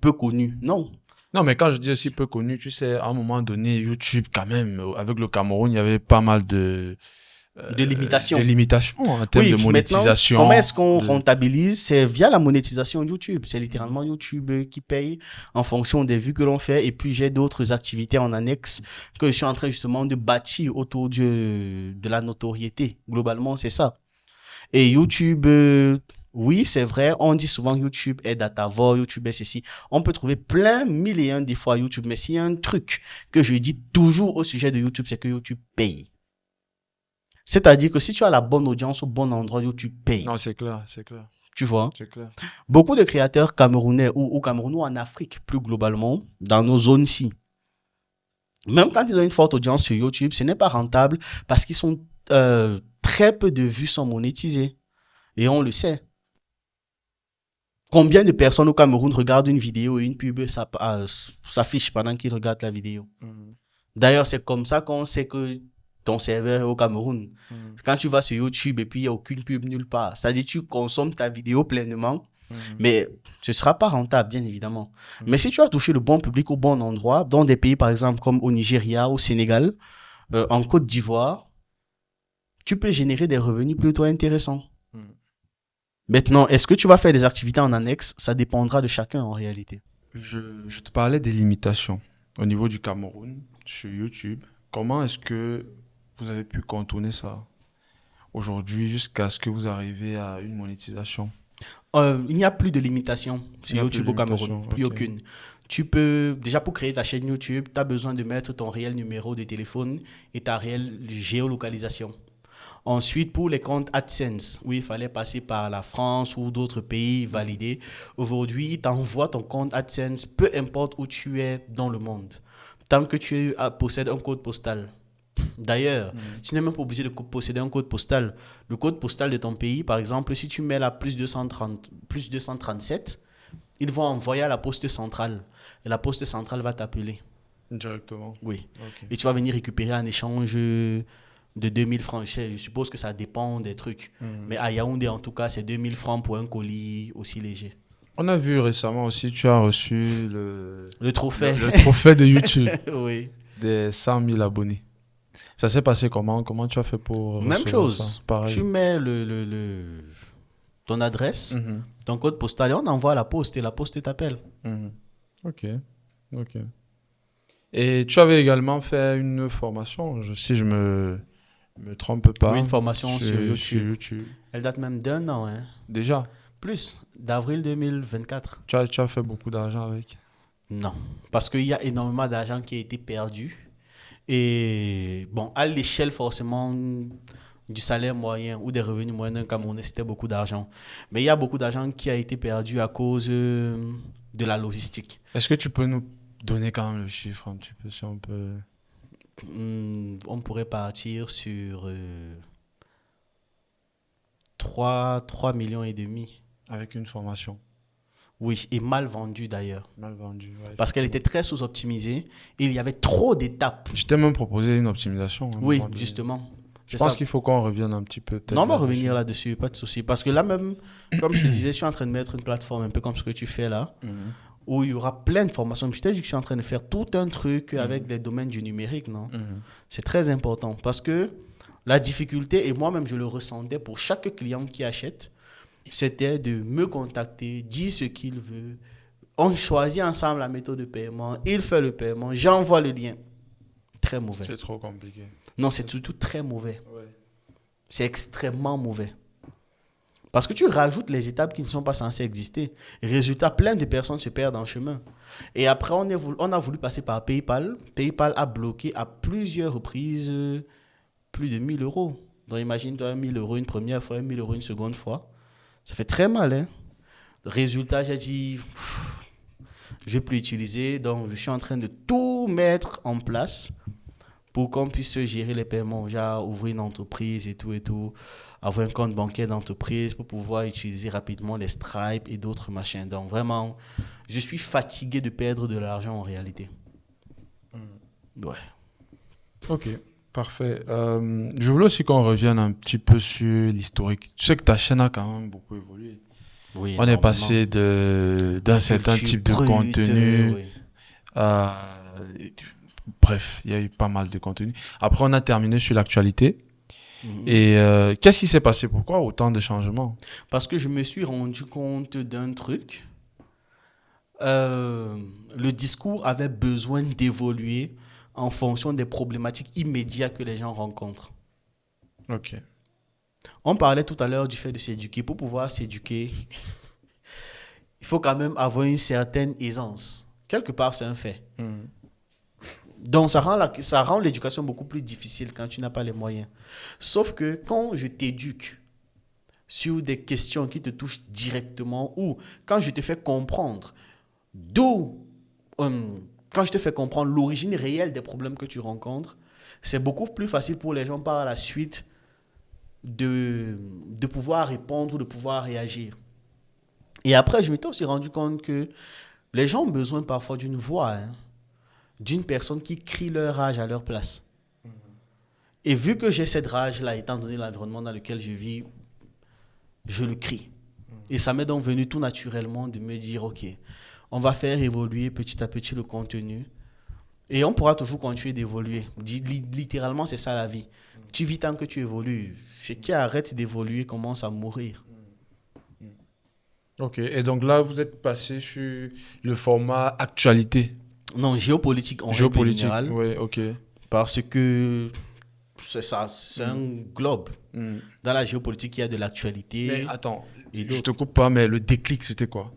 peu connu. Non. Non, mais quand je dis aussi peu connu, tu sais, à un moment donné, YouTube, quand même, avec le Cameroun, il y avait pas mal De de limitation. limitations en termes Oui, de maintenant, monétisation. comment est-ce qu'on de- rentabilise? C'est via la monétisation YouTube. C'est littéralement YouTube qui paye en fonction des vues que l'on fait. Et puis, j'ai d'autres activités en annexe que je suis en train justement de bâtir autour de la notoriété. Globalement, c'est ça. Et YouTube, oui, c'est vrai, on dit souvent YouTube est datavore, YouTube est ceci. On peut trouver plein, mille et un défauts à YouTube. Mais s'il y a un truc que je dis toujours au sujet de YouTube, c'est que YouTube paye. C'est-à-dire que si tu as la bonne audience au bon endroit, YouTube paye. Non, c'est clair, c'est clair, Tu vois? c'est clair. Beaucoup de créateurs camerounais ou camerounais en Afrique, plus globalement, dans nos zones-ci, même quand ils ont une forte audience sur YouTube, ce n'est pas rentable parce qu'ils sont très peu de vues sont monétisées. Et on le sait. Combien de personnes au Cameroun regardent une vidéo et une pub s'affiche pendant qu'ils regardent la vidéo? D'ailleurs, c'est comme ça qu'on sait que ton serveur est au Cameroun. Quand tu vas sur YouTube et puis il n'y a aucune pub nulle part, c'est-à-dire que tu consommes ta vidéo pleinement, mais ce ne sera pas rentable, bien évidemment. Mais si tu as touché le bon public au bon endroit, dans des pays, par exemple, comme au Nigeria, au Sénégal, en Côte d'Ivoire, tu peux générer des revenus plutôt intéressants. Maintenant, est-ce que tu vas faire des activités en annexe? Ça dépendra de chacun en réalité. Je te parlais des limitations au niveau du Cameroun sur YouTube. Comment est-ce que vous avez pu contourner ça aujourd'hui jusqu'à ce que vous arrivez à une monétisation? Il n'y a plus de limitation Il sur n'y a YouTube plus au de Cameroun, limitation, plus ok. aucune. Tu peux, déjà pour créer ta chaîne YouTube, tu as besoin de mettre ton réel numéro de téléphone et ta réelle géolocalisation. Ensuite, pour les comptes AdSense, oui, il fallait passer par la France ou d'autres pays validés. Aujourd'hui, tu envoies ton compte AdSense, peu importe où tu es dans le monde, tant que tu possèdes un code postal. D'ailleurs, tu n'es même pas obligé de posséder un code postal. Le code postal de ton pays, par exemple, si tu mets la plus 237, ils vont envoyer à la poste centrale. Et la poste centrale va t'appeler. Directement. Oui. Ok. Et tu vas venir récupérer un échange de 2000 francs. Je suppose que ça dépend des trucs. Mais à Yaoundé, en tout cas, c'est 2000 francs pour un colis aussi léger. On a vu récemment aussi, tu as reçu le trophée. le trophée de YouTube Oui. des 100 000 abonnés. Ça s'est passé comment? Comment tu as fait pour Même recevoir chose. ça? Pareil. Tu mets ton adresse, Mhm. ton code postal et on envoie à la poste et la poste t'appelle. Mhm. Ok, ok. Et tu avais également fait une formation, si je me trompe pas, Oui, une formation sur YouTube. YouTube. Elle date même d'un an. Hein. Déjà, Plus, d'avril 2024. tu as fait beaucoup d'argent avec. Non, parce qu'il y a énormément d'argent qui a été perdu. Et bon, à l'échelle forcément du salaire moyen ou des revenus moyens d'un Camerounais, c'était beaucoup d'argent. Mais il y a beaucoup d'argent qui a été perdu à cause de la logistique. Est-ce que tu peux nous donner quand même le chiffre un petit peu, si on peut... On pourrait partir sur 3 millions et demi. Avec une formation Oui, et mal vendue d'ailleurs. mal vendue. Ouais, Parce qu'elle était très sous-optimisée et il y avait trop d'étapes. je t'ai même proposé une optimisation. à un Oui, moment donné. justement. Je C'est pense ça. qu'il faut qu'on revienne un petit peu. peut-être Non, on va là-dessus. revenir là-dessus, pas de souci. Parce que là même, comme je te disais, je suis en train de mettre une plateforme un peu comme ce que tu fais là, Mhm. où il y aura plein de formations. Je t'ai dit que je suis en train de faire tout un truc avec les domaines du numérique, non? Mhm. C'est très important parce que la difficulté, et moi-même je le ressentais pour chaque client qui achète, c'était de me contacter, dire ce qu'il veut. On choisit ensemble la méthode de paiement, il fait le paiement, j'envoie le lien. Très mauvais. C'est trop compliqué. Non, c'est surtout très mauvais. Ouais. C'est extrêmement mauvais. Parce que tu rajoutes les étapes qui ne sont pas censées exister. Résultat, plein de personnes se perdent en chemin. Et après, on a voulu passer par PayPal. PayPal a bloqué à plusieurs reprises plus de 1000 euros. Donc imagine-toi 1000 euros une première fois, 1000 euros une seconde fois. Ça fait très mal. Hein? Résultat, j'ai dit, je ne vais plus utiliser. Donc je suis en train de tout mettre en place pour qu'on puisse gérer les paiements, genre ouvrir une entreprise et tout, avoir un compte bancaire d'entreprise pour pouvoir utiliser rapidement les Stripe et d'autres machins. Donc vraiment, je suis fatigué de perdre de l'argent en réalité. Ouais. Ok. Parfait. Je voulais aussi qu'on revienne un petit peu sur l'historique. Tu sais que ta chaîne a quand même beaucoup évolué. Oui, On est énormément. passé d'un certain Culture type de brute, contenu oui. à... Bref, il y a eu pas mal de contenu. Après, on a terminé sur l'actualité. Mhm. Et qu'est-ce qui s'est passé? Pourquoi autant de changements? Parce que je me suis rendu compte d'un truc. Le discours avait besoin d'évoluer en fonction des problématiques immédiates que les gens rencontrent. Ok. On parlait tout à l'heure du fait de s'éduquer. Pour pouvoir s'éduquer, il faut quand même avoir une certaine aisance. Quelque part, c'est un fait. Mhm. Donc, ça rend l'éducation beaucoup plus difficile quand tu n'as pas les moyens. Sauf que quand je t'éduque sur des questions qui te touchent directement ou quand je te fais comprendre d'où, quand je te fais comprendre l'origine réelle des problèmes que tu rencontres, c'est beaucoup plus facile pour les gens par la suite de pouvoir répondre ou de pouvoir réagir. Et après, je m'étais aussi rendu compte que les gens ont besoin parfois d'une voix, hein, d'une personne qui crie leur rage à leur place. Et vu que j'ai cette rage-là, étant donné l'environnement dans lequel je vis, je le crie. Et ça m'est donc venu tout naturellement de me dire, OK, on va faire évoluer petit à petit le contenu. Et on pourra toujours continuer d'évoluer. Littéralement, c'est ça la vie. Tu vis tant que tu évolues. Ce qui arrête d'évoluer commence à mourir. Ok. Et donc là, vous êtes passé sur le format actualité. Non, géopolitique en règle Géopolitique. générale. Oui, ok. Parce que c'est ça, c'est un globe. Hmm. Dans la géopolitique, il y a de Mais l'actualité attends, et je te d'autres. coupe pas, mais le déclic, c'était quoi?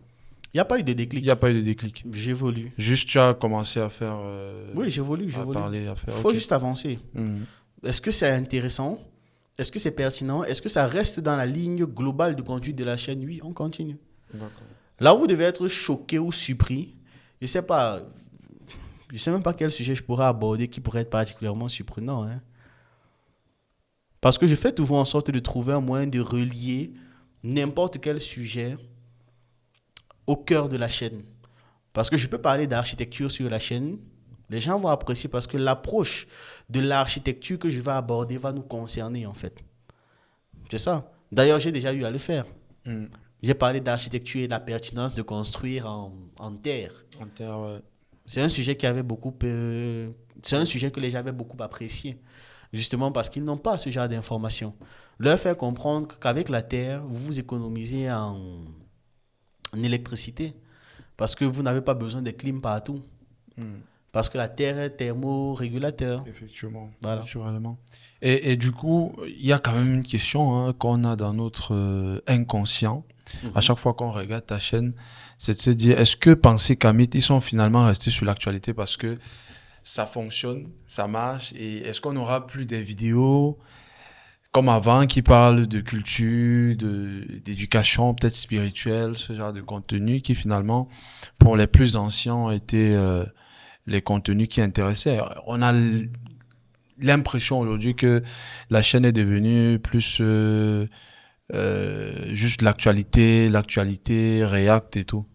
Il n'y a pas eu de Il déclic. n'y a pas eu de déclic. J'évolue. Juste, tu as commencé à faire... Oui, j'évolue, à j'évolue. parler, à Il faire... faut ok. juste avancer. Hmm. Est-ce que c'est intéressant? Est-ce que c'est pertinent? Est-ce que ça reste dans la ligne globale de conduite de la chaîne? Oui, on continue. D'accord. Là où vous devez être choqué ou surpris, je sais pas, je sais même pas quel sujet je pourrais aborder qui pourrait être particulièrement surprenant, hein. Parce que je fais toujours en sorte de trouver un moyen de relier n'importe quel sujet au cœur de la chaîne. Parce que je peux parler d'architecture sur la chaîne, les gens vont apprécier parce que l'approche de l'architecture que je vais aborder va nous concerner en fait. C'est ça. D'ailleurs, j'ai déjà eu à le faire. Hmm. J'ai parlé d'architecture et de la pertinence de construire en terre. En terre, ouais. C'est un sujet qui avait beaucoup, c'est un sujet que les gens avaient beaucoup apprécié, justement parce qu'ils n'ont pas ce genre d'informations. Leur faire comprendre qu'avec la terre, vous économisez en électricité, parce que vous n'avez pas besoin de clim partout, Hmm. parce que la terre est thermorégulateur. Effectivement, Voilà. naturellement. Et du coup, il y a quand même une question hein, qu'on a dans notre inconscient. À chaque fois qu'on regarde ta chaîne, c'est de se dire, est-ce que Pensée Kamit, ils sont finalement restés sur l'actualité parce que ça fonctionne, ça marche, et est-ce qu'on n'aura plus des vidéos comme avant qui parlent de culture, d'éducation, peut-être spirituelle, ce genre de contenu qui finalement, pour les plus anciens, étaient les contenus qui intéressaient. On a l'impression aujourd'hui que la chaîne est devenue plus juste l'actualité, React et tout.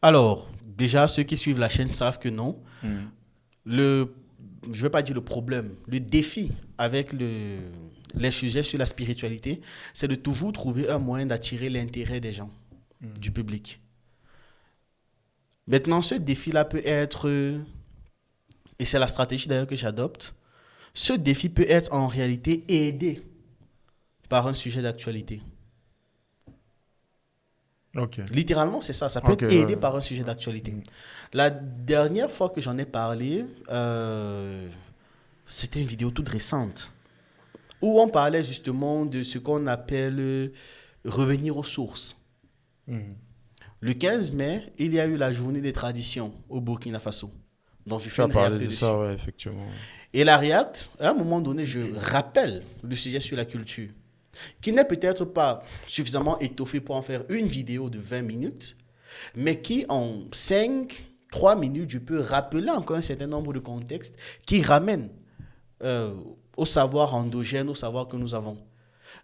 Alors, déjà, ceux qui suivent la chaîne savent que non. Mm. Je ne vais pas dire le problème, le défi avec les sujets sur la spiritualité, c'est de toujours trouver un moyen d'attirer l'intérêt des gens, du public. Maintenant, ce défi-là peut être, et c'est la stratégie d'ailleurs que j'adopte, ce défi peut être en réalité aidé par un sujet d'actualité. Ok. Littéralement, c'est ça. Ça peut Ok, être aidé ouais. par un sujet d'actualité. La dernière fois que j'en ai parlé, c'était une vidéo toute récente où on parlait justement de ce qu'on appelle revenir aux sources. Mhm. Le 15 mai, il y a eu la journée des traditions au Burkina Faso. Donc, je Tu fais as une parlé réacte de dessus. ça, ouais, effectivement. Et la réacte, à un moment donné, je rappelle le sujet sur la culture, qui n'est peut-être pas suffisamment étoffé pour en faire une vidéo de 20 minutes, mais qui en 3 minutes, je peux rappeler encore un certain nombre de contextes qui ramènent au savoir endogène, au savoir que nous avons.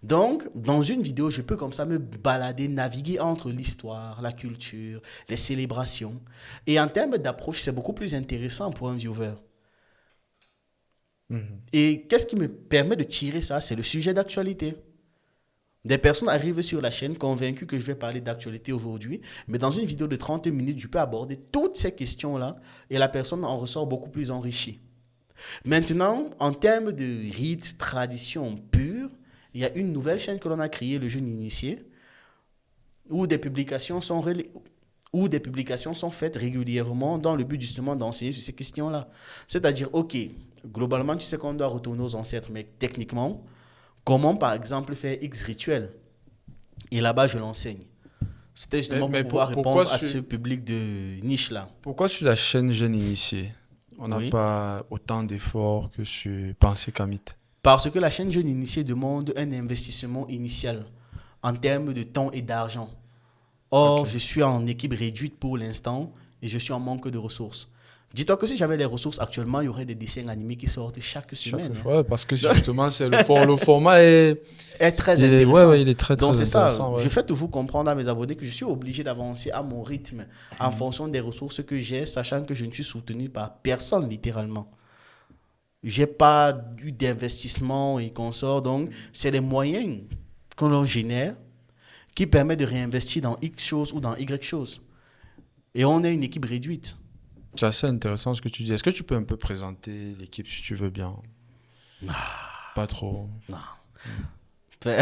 Donc, dans une vidéo, je peux comme ça me balader, naviguer entre l'histoire, la culture, les célébrations. Et en termes d'approche, c'est beaucoup plus intéressant pour un viewer. Et qu'est-ce qui me permet de tirer ça? C'est le sujet d'actualité. Des personnes arrivent sur la chaîne convaincues que je vais parler d'actualité aujourd'hui, mais dans une vidéo de 30 minutes, je peux aborder toutes ces questions-là et la personne en ressort beaucoup plus enrichie. Maintenant, en termes de rites, tradition pure, il y a une nouvelle chaîne que l'on a créée, le Jeune Initié, où des publications sont faites régulièrement dans le but justement d'enseigner sur ces questions-là. C'est-à-dire, ok, globalement, tu sais qu'on doit retourner aux ancêtres, mais techniquement, comment par exemple faire X rituel? Et là-bas, je l'enseigne. C'était justement pour pouvoir répondre à ce public de niche-là. Pourquoi sur la chaîne Jeune Initié, on n'a pas autant d'efforts que sur Pensée Kamit? Parce que la chaîne Jeune Initié demande un investissement initial en termes de temps et d'argent. Or, je suis en équipe réduite pour l'instant et je suis en manque de ressources. Dis-toi que si j'avais les ressources actuellement, il y aurait des dessins animés qui sortent chaque semaine. Ouais, parce que justement, le format est très intéressant. Ouais, il est très, Donc, c'est intéressant. Ça. Je fais toujours comprendre à mes abonnés que je suis obligé d'avancer à mon rythme en fonction des ressources que j'ai, sachant que je ne suis soutenu par personne, littéralement. Je n'ai pas eu d'investissement et consorts. Donc, c'est les moyens que l'on génère qui permettent de réinvestir dans X choses ou dans Y choses. Et on est une équipe réduite. C'est assez intéressant ce que tu dis. Est-ce que tu peux un peu présenter l'équipe si tu veux bien? Pas trop. Non.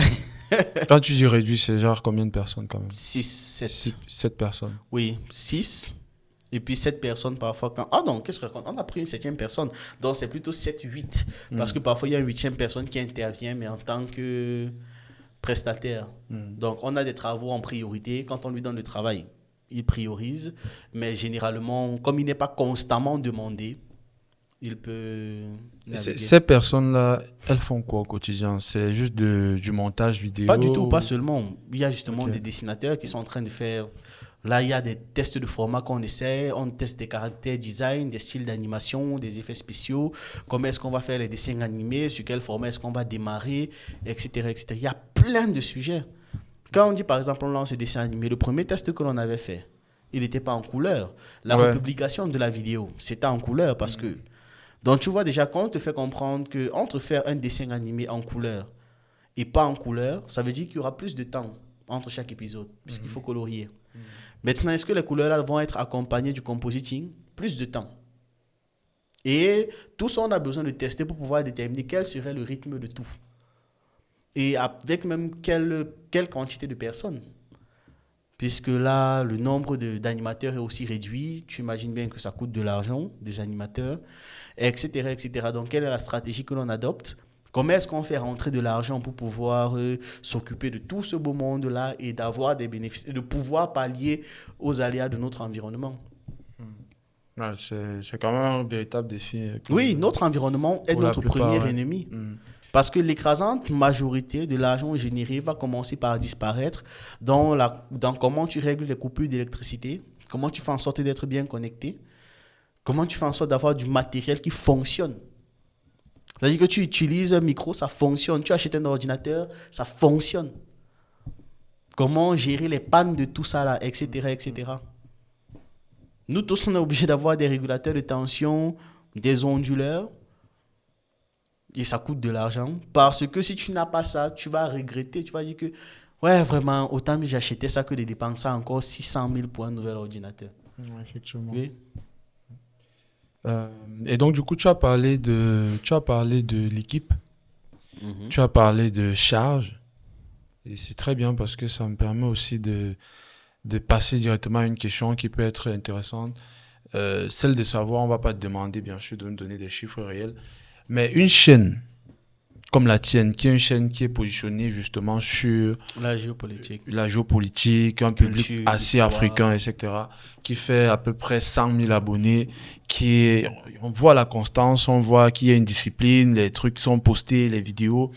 Quand tu dis réduit, c'est genre combien de personnes quand même? 6, 7 personnes. Oui, 6. Et puis 7 personnes parfois. Ah non, qu'est-ce que je raconte? On a pris une 7e personne. Donc c'est plutôt 7, 8. Parce que parfois il y a une 8e personne qui intervient, mais en tant que prestataire. Donc on a des travaux en priorité. Quand on lui donne le travail, il priorise, mais généralement, comme il n'est pas constamment demandé, il peut naviguer. Ces personnes-là, elles font quoi au quotidien? C'est juste du montage vidéo? Pas du tout, pas seulement. Il y a justement des dessinateurs qui sont en train de faire... Là, il y a des tests de format qu'on essaie. On teste des caractères design, des styles d'animation, des effets spéciaux. Comment est-ce qu'on va faire les dessins animés? Sur quel format est-ce qu'on va démarrer? Etc., etc. Il y a plein de sujets. Quand on dit, par exemple, on lance un dessin animé, le premier test que l'on avait fait, il n'était pas en couleur. La republication de la vidéo, c'était en couleur parce que... Donc, tu vois déjà, quand on te fait comprendre qu'entre faire un dessin animé en couleur et pas en couleur, ça veut dire qu'il y aura plus de temps entre chaque épisode, puisqu'il faut colorier. Maintenant, est-ce que les couleurs-là vont être accompagnées du compositing? Plus de temps. Et tout ça, on a besoin de tester pour pouvoir déterminer quel serait le rythme de tout. Et avec même quelle quantité de personnes. Puisque là, le nombre d'animateurs est aussi réduit. Tu imagines bien que ça coûte de l'argent, des animateurs, etc., etc. Donc, quelle est la stratégie que l'on adopte? Comment est-ce qu'on fait rentrer de l'argent pour pouvoir s'occuper de tout ce beau monde-là et d'avoir des bénéfices, et de pouvoir pallier aux aléas de notre environnement? Ouais, c'est quand même un véritable défi. Oui, notre environnement est notre premier ennemi. Parce que l'écrasante majorité de l'argent généré va commencer par disparaître dans comment tu règles les coupures d'électricité, comment tu fais en sorte d'être bien connecté, comment tu fais en sorte d'avoir du matériel qui fonctionne. C'est-à-dire que tu utilises un micro, ça fonctionne. Tu achètes un ordinateur, ça fonctionne. Comment gérer les pannes de tout ça, là, etc., etc. Nous tous, on est obligés d'avoir des régulateurs de tension, des onduleurs. Et ça coûte de l'argent. Parce que si tu n'as pas ça, tu vas regretter. Tu vas dire que, ouais, vraiment, autant que j'achetais ça que de dépenser encore 600 000 pour un nouvel ordinateur. Effectivement. Oui. Et donc, du coup, tu as parlé de l'équipe. Tu as parlé de charge. Et c'est très bien parce que ça me permet aussi de passer directement à une question qui peut être intéressante. Celle de savoir, on ne va pas te demander, bien sûr, de me donner des chiffres réels. Mais une chaîne comme la tienne, qui est une chaîne qui est positionnée justement sur la géopolitique, un public assez africain, etc., qui fait à peu près 100 000 abonnés, on voit la constance, on voit qu'il y a une discipline, les trucs sont postés, les vidéos,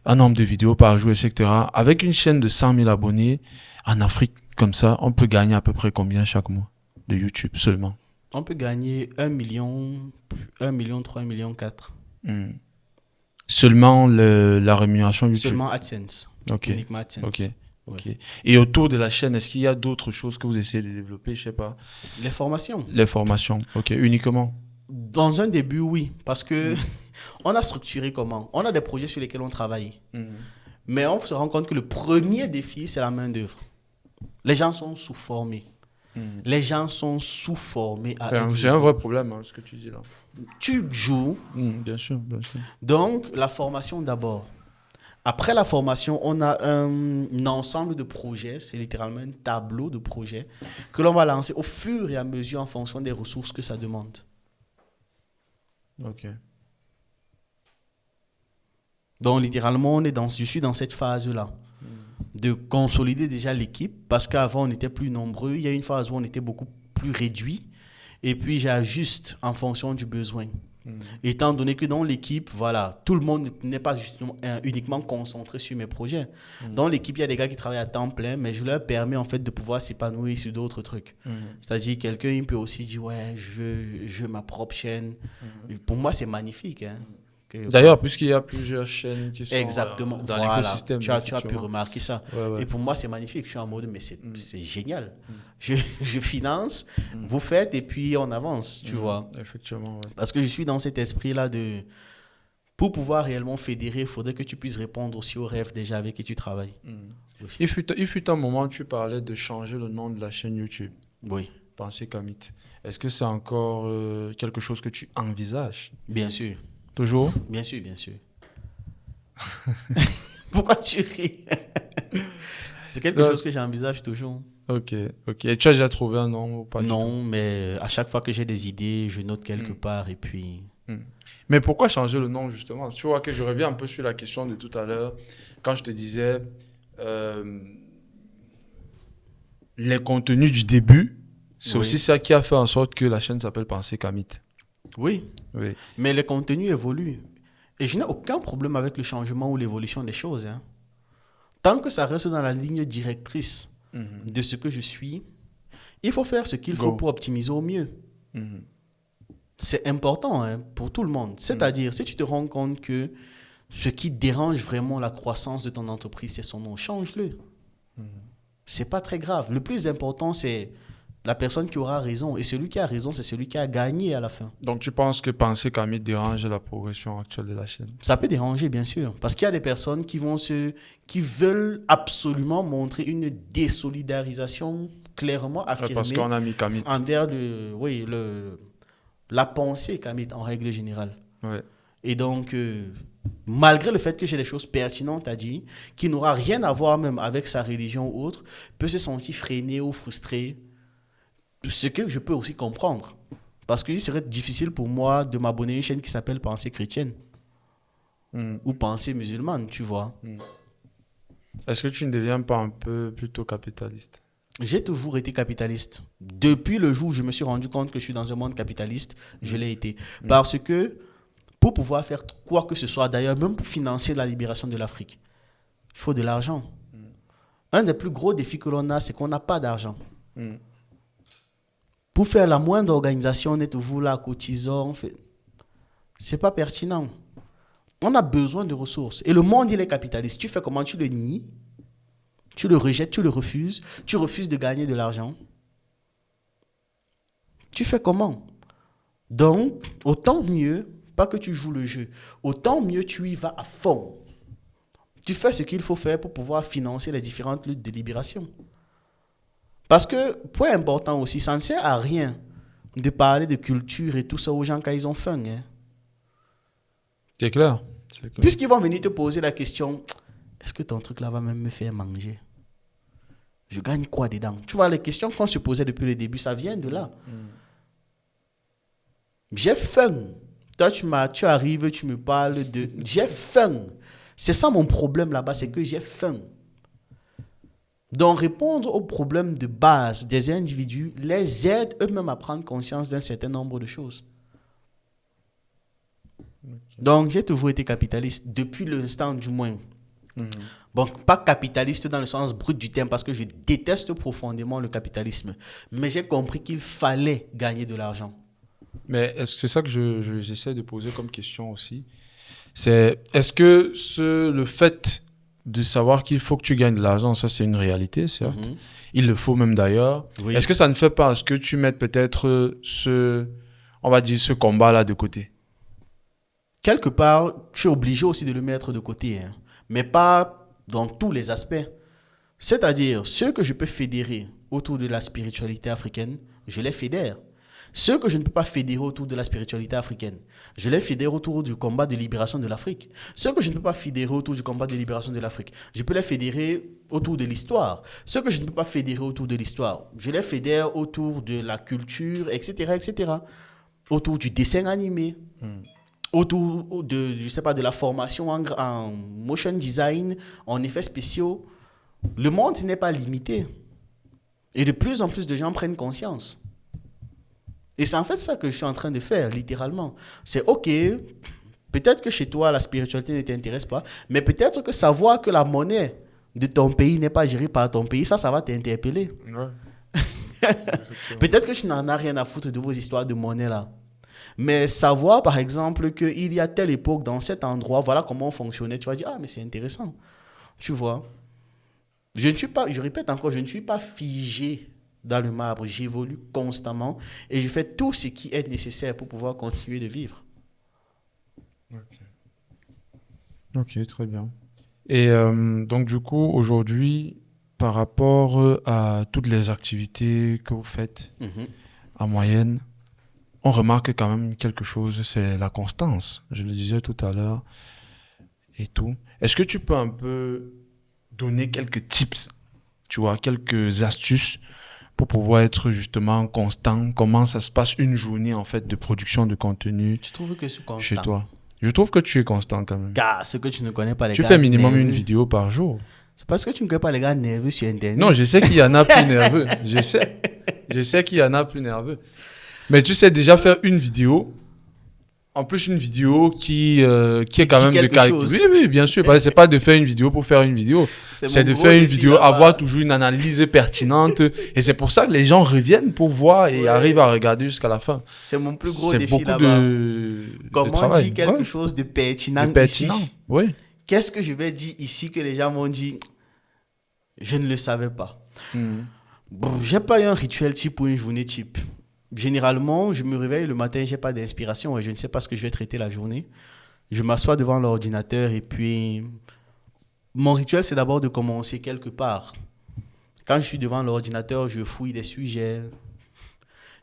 un nombre de vidéos par jour, etc. Avec une chaîne de 100 000 abonnés, en Afrique, comme ça, on peut gagner à peu près combien chaque mois de YouTube seulement? On peut gagner 1 million, 3 millions 4. Seulement la rémunération YouTube? Seulement AdSense. Uniquement AdSense. Ok. Et autour de la chaîne, est-ce qu'il y a d'autres choses que vous essayez de développer? Je sais pas. Les formations. Ok. Uniquement? Dans un début, oui. Parce que On a structuré comment? On a des projets sur lesquels on travaille. Mais on se rend compte que le premier défi, c'est la main-d'œuvre. Les gens sont sous-formés. Les gens sont sous-formés. C'est un vrai problème, hein, ce que tu dis là. Tu joues. Bien sûr, bien sûr. Donc, la formation d'abord. Après la formation, on a un ensemble de projets, c'est littéralement un tableau de projets que l'on va lancer au fur et à mesure en fonction des ressources que ça demande. Ok. Donc, littéralement, je suis dans cette phase-là. De consolider déjà l'équipe, parce qu'avant, on était plus nombreux. Il y a une phase où on était beaucoup plus réduit. Et puis, j'ajuste en fonction du besoin. Étant donné que dans l'équipe, voilà, tout le monde n'est pas uniquement concentré sur mes projets. Dans l'équipe, il y a des gars qui travaillent à temps plein, mais je leur permets en fait de pouvoir s'épanouir sur d'autres trucs. C'est-à-dire, quelqu'un il peut aussi dire, ouais, je veux ma propre chaîne. Pour moi, c'est magnifique. Hein. D'ailleurs, puisqu'il y a plusieurs chaînes qui sont exactement, dans voilà. l'écosystème. Tu as pu remarquer ça. Ouais. Et pour moi, c'est magnifique. Je suis en mode, mais c'est génial. Je finance, vous faites et puis on avance, tu vois. Effectivement, ouais. Parce que je suis dans cet esprit-là de... Pour pouvoir réellement fédérer, il faudrait que tu puisses répondre aussi aux rêves déjà avec qui tu travailles. Oui. Il fut un moment où tu parlais de changer le nom de la chaîne YouTube. Oui. Pensée Kamit. Est-ce que c'est encore quelque chose que tu envisages? Bien sûr. Toujours? Bien sûr, bien sûr. Pourquoi tu ris? C'est quelque chose que j'envisage toujours. Ok. Et tu as déjà trouvé un nom ou pas? Non, mais à chaque fois que j'ai des idées, je note quelque part et puis... Mais pourquoi changer le nom, justement? Tu vois que je reviens un peu sur la question de tout à l'heure, quand je te disais les contenus du début, c'est aussi ça qui a fait en sorte que la chaîne s'appelle Pensée Kamit. Oui, mais les contenus évoluent. Et je n'ai aucun problème avec le changement ou l'évolution des choses. Hein. Tant que ça reste dans la ligne directrice de ce que je suis, il faut faire ce qu'il faut pour optimiser au mieux. C'est important pour tout le monde. C'est-à-dire, si tu te rends compte que ce qui dérange vraiment la croissance de ton entreprise, c'est son nom, change-le. C'est pas très grave. Le plus important, c'est la personne qui aura raison. Et celui qui a raison, c'est celui qui a gagné à la fin. Donc, tu penses que Pensée Kamit dérange la progression actuelle de la chaîne? Ça peut déranger, bien sûr. Parce qu'il y a des personnes qui veulent absolument montrer une désolidarisation clairement affirmée parce qu'on a mis Kamit. envers la pensée Kamit en règle générale. Ouais. Et donc, malgré le fait que j'ai des choses pertinentes à dire, qui n'aura rien à voir même avec sa religion ou autre, peut se sentir freiné ou frustré. Ce que je peux aussi comprendre. Parce qu'il serait difficile pour moi de m'abonner à une chaîne qui s'appelle Pensée chrétienne. Ou Pensée musulmane, tu vois. Est-ce que tu ne deviens pas un peu plutôt capitaliste? J'ai toujours été capitaliste. Depuis le jour où je me suis rendu compte que je suis dans un monde capitaliste, je l'ai été. Parce que pour pouvoir faire quoi que ce soit, d'ailleurs, même pour financer la libération de l'Afrique, il faut de l'argent. Un des plus gros défis que l'on a, c'est qu'on n'a pas d'argent. Pour faire la moindre organisation, on est toujours là, cotisant. C'est pas pertinent. On a besoin de ressources. Et le monde, il est capitaliste. Tu fais comment? Tu le nies, tu le rejettes, tu le refuses. Tu refuses de gagner de l'argent. Tu fais comment? Donc, autant mieux, pas que tu joues le jeu, autant mieux tu y vas à fond. Tu fais ce qu'il faut faire pour pouvoir financer les différentes luttes de libération. Parce que, point important aussi, ça ne sert à rien de parler de culture et tout ça aux gens quand ils ont faim. Hein. C'est clair. Puisqu'ils vont venir te poser la question, est-ce que ton truc là va même me faire manger? Je gagne quoi dedans? Tu vois, les questions qu'on se posait depuis le début, ça vient de là. J'ai faim. Toi, tu arrives, tu me parles de... J'ai faim. C'est ça mon problème là-bas, c'est que j'ai faim. Donc, répondre aux problèmes de base des individus les aide eux-mêmes à prendre conscience d'un certain nombre de choses. Donc, j'ai toujours été capitaliste, depuis l'instant du moins. Bon, pas capitaliste dans le sens brut du terme, parce que je déteste profondément le capitalisme. Mais j'ai compris qu'il fallait gagner de l'argent. Mais c'est ça que j'essaie de poser comme question aussi. Est-ce que le fait de savoir qu'il faut que tu gagnes de l'argent, ça c'est une réalité, certes. Il le faut même d'ailleurs. Oui. Est-ce que ça ne fait pas à ce que tu mettes peut-être ce combat-là de côté? quelque part, tu es obligé aussi de le mettre de côté, hein, mais pas dans tous les aspects. C'est-à-dire, ceux que je peux fédérer autour de la spiritualité africaine, je les fédère. Ceux que je ne peux pas fédérer autour de la spiritualité africaine, je les fédère autour du combat de libération de l'Afrique. Ceux que je ne peux pas fédérer autour du combat de libération de l'Afrique, je peux les fédérer autour de l'histoire. Ceux que je ne peux pas fédérer autour de l'histoire, je les fédère autour de la culture, etc., etc. Autour du dessin animé, autour de, je sais pas, de la formation en motion design, en effets spéciaux. Le monde n'est pas limité. Et de plus en plus de gens prennent conscience. Et c'est en fait ça que je suis en train de faire, littéralement. C'est OK, peut-être que chez toi, la spiritualité ne t'intéresse pas, mais peut-être que savoir que la monnaie de ton pays n'est pas gérée par ton pays, ça va t'interpeller. Ouais. Peut-être que tu n'en as rien à foutre de vos histoires de monnaie là. Mais savoir, par exemple, qu'il y a telle époque, dans cet endroit, voilà comment on fonctionnait, tu vas dire, ah, mais c'est intéressant. Tu vois. Je répète encore, je ne suis pas figé dans le marbre. J'évolue constamment et je fais tout ce qui est nécessaire pour pouvoir continuer de vivre. Ok, très bien. Et donc, du coup, aujourd'hui, par rapport à toutes les activités que vous faites en moyenne, on remarque quand même quelque chose, c'est la constance. Je le disais tout à l'heure et tout. Est-ce que tu peux un peu donner quelques tips, tu vois, quelques astuces pour pouvoir être justement constant? Comment ça se passe une journée en fait de production de contenu Tu trouves que je suis constant? chez toi? Je trouve que tu es constant quand même. Car ce que tu ne connais pas les Tu gars fais minimum nerveux. une vidéo par jour. C'est parce que tu ne connais pas les gars nerveux sur Internet. Non, je sais qu'il y en a plus nerveux. Je sais qu'il y en a plus nerveux. Mais tu sais déjà faire une vidéo. En plus, une vidéo qui est quand même de qualité. Oui, oui, bien sûr. Parce que c'est pas de faire une vidéo pour faire une vidéo. C'est de faire une vidéo, avoir toujours une analyse pertinente. Et c'est pour ça que les gens reviennent pour voir et arrivent à regarder jusqu'à la fin. C'est mon plus gros C'est défi beaucoup là-bas. de Comment travail. dire quelque Ouais. chose de pertinent, De pertinent. ici? Oui. Qu'est-ce que je vais dire ici que les gens m'ont dit? Je ne le savais pas. Bon, j'ai pas eu un rituel type ou une journée type. Généralement, je me réveille le matin, j'ai pas d'inspiration et je ne sais pas ce que je vais traiter la journée. Je m'assois devant l'ordinateur et puis mon rituel, c'est d'abord de commencer quelque part. Quand je suis devant l'ordinateur, je fouille des sujets.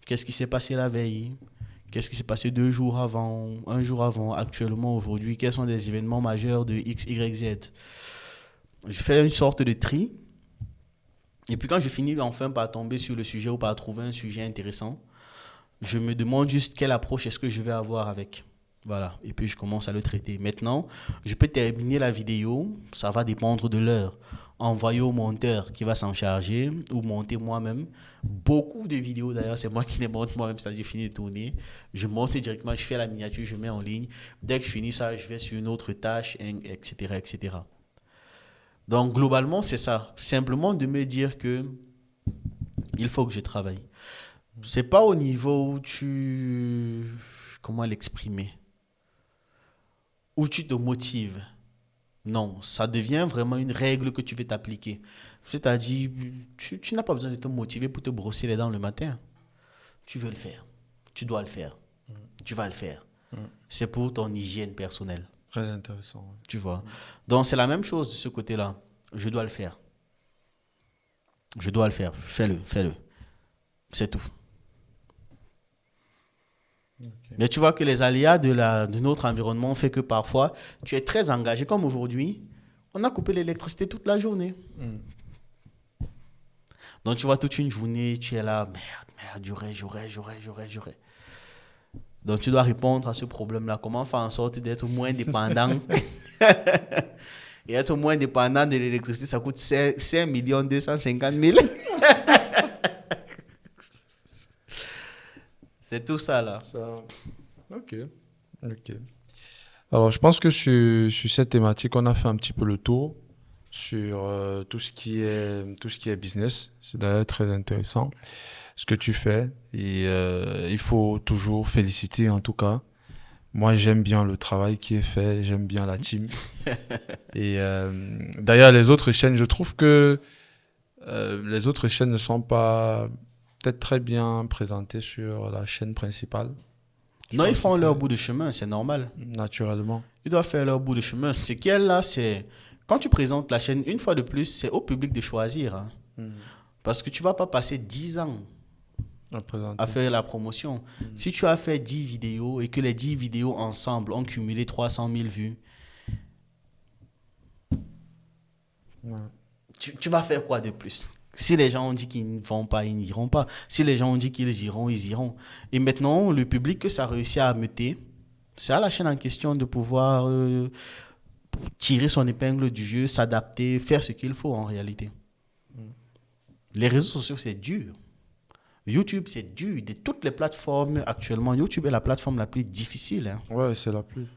Qu'est-ce qui s'est passé la veille? Qu'est-ce qui s'est passé 2 jours avant, 1 jour avant, actuellement, aujourd'hui? Quels sont les événements majeurs de X, Y, Z? Je fais une sorte de tri. Et puis quand je finis enfin par tomber sur le sujet ou par trouver un sujet intéressant, je me demande juste quelle approche est-ce que je vais avoir avec. Voilà. Et puis je commence à le traiter. Maintenant, je peux terminer la vidéo, ça va dépendre de l'heure. Envoyer au monteur qui va s'en charger ou monter moi-même. Beaucoup de vidéos d'ailleurs, c'est moi qui les monte moi-même, ça j'ai fini de tourner. Je monte directement, je fais la miniature, je mets en ligne. Dès que je finis ça, je vais sur une autre tâche, etc., etc. Donc globalement, c'est ça. Simplement de me dire que il faut que je travaille. C'est pas au niveau où tu... Comment l'exprimer? Où tu te motives. Non, ça devient vraiment une règle que tu veux t'appliquer. C'est-à-dire, tu n'as pas besoin de te motiver pour te brosser les dents le matin. Tu veux le faire. Tu dois le faire. Tu vas le faire. C'est pour ton hygiène personnelle. Très intéressant. Ouais. Tu vois. Donc, c'est la même chose de ce côté-là. Je dois le faire. Je dois le faire. Fais-le, fais-le. C'est tout. Okay. Mais tu vois que les aléas de notre environnement fait que parfois, tu es très engagé. Comme aujourd'hui, on a coupé l'électricité toute la journée. Donc, tu vois, toute une journée, tu es là, merde, j'aurais. Donc, tu dois répondre à ce problème-là. Comment faire en sorte d'être moins dépendant? Et être moins dépendant de l'électricité, ça coûte 5 250 000. C'est tout ça, là. Ok. Alors, je pense que sur cette thématique, on a fait un petit peu le tour sur tout ce qui est business. C'est d'ailleurs très intéressant ce que tu fais. Et il faut toujours féliciter, en tout cas. Moi, j'aime bien le travail qui est fait. J'aime bien la team. Et d'ailleurs, les autres chaînes, je trouve que les autres chaînes ne sont pas peut-être très bien présentées sur la chaîne principale. Non, ils font leur bout de chemin, c'est normal. Naturellement. Ils doivent faire leur bout de chemin. Ce qu'il y a là, c'est... Quand tu présentes la chaîne, une fois de plus, c'est au public de choisir. Hein. Parce que tu ne vas pas passer 10 ans à faire la promotion. Si tu as fait 10 vidéos et que les 10 vidéos ensemble ont cumulé 300 000 vues, tu vas faire quoi de plus? Si les gens ont dit qu'ils ne vont pas, ils n'iront pas. Si les gens ont dit qu'ils iront, ils iront. Et maintenant, le public que ça réussit à ameuter, c'est à la chaîne en question de pouvoir tirer son épingle du jeu, s'adapter, faire ce qu'il faut en réalité. Les réseaux sociaux, c'est dur. YouTube, c'est dur. De toutes les plateformes actuellement, YouTube est la plateforme la plus difficile. Hein. Ouais, c'est la plus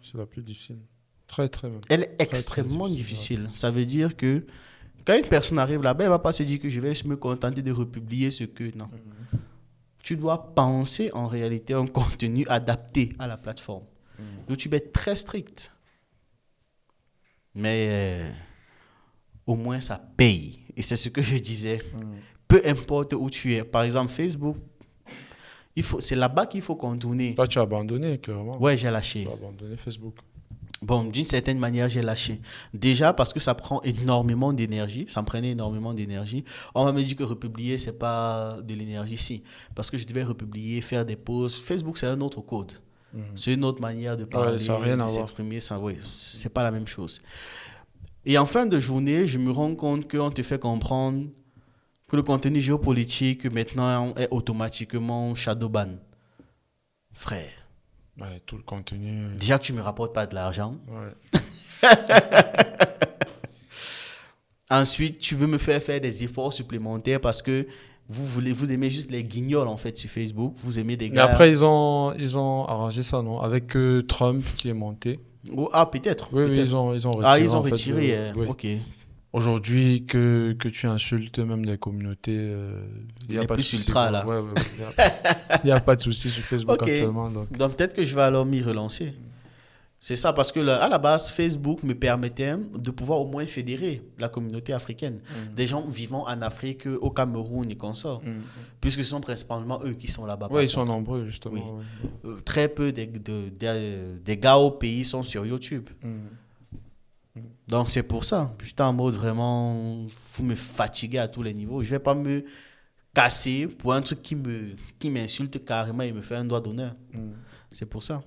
difficile. Très, très même. Elle est extrêmement difficile. Ça veut dire que quand une personne arrive là-bas, elle ne va pas se dire que je vais me contenter de republier ce que... Non. Tu dois penser en réalité un contenu adapté à la plateforme. YouTube est très strict. Mais au moins ça paye. Et c'est ce que je disais. Peu importe où tu es. Par exemple, Facebook, c'est là-bas qu'il faut contourner. Toi, tu as abandonné, clairement. Ouais, j'ai lâché. Tu as abandonné Facebook. Bon, d'une certaine manière, j'ai lâché. Déjà parce que ça prend énormément d'énergie. Ça me prenait énormément d'énergie. On m'a dit que republier, ce n'est pas de l'énergie, si. Parce que je devais republier, faire des posts. Facebook, c'est un autre code. C'est une autre manière de parler, ça n'a rien à de voir. s'exprimer. Oui, ce n'est pas la même chose. Et en fin de journée, je me rends compte qu'on te fait comprendre que le contenu géopolitique maintenant est automatiquement shadowban. Frère. Ouais, tout le contenu. Déjà que tu ne me rapportes pas de l'argent. Ouais. Ensuite, tu veux me faire des efforts supplémentaires parce que vous aimez juste les guignols en fait sur Facebook. Vous aimez des gars. Mais après, ils ont arrangé ça, non? Avec Trump qui est monté. Ah, peut-être. Oui, peut-être. ils ont retiré. Ah, ils ont en fait, retiré. oui. Ok. Aujourd'hui, que tu insultes même des communautés, il n'y a Les pas de plus souci. ultra, là. Ouais, il n'y a pas de souci sur Facebook Ok. actuellement. Donc peut-être que je vais alors m'y relancer. C'est ça, parce que à la base, Facebook me permettait de pouvoir au moins fédérer la communauté africaine. Des gens vivant en Afrique, au Cameroun et consorts. Puisque ce sont principalement eux qui sont là-bas. Oui, ils sont nombreux, justement. Oui. Ouais. Très peu des gars au pays sont sur YouTube. Donc c'est pour ça. J'étais en mode vraiment, vous me fatiguez à tous les niveaux. Je ne vais pas me casser pour un truc qui m'insulte carrément et me fait un doigt d'honneur. C'est pour ça.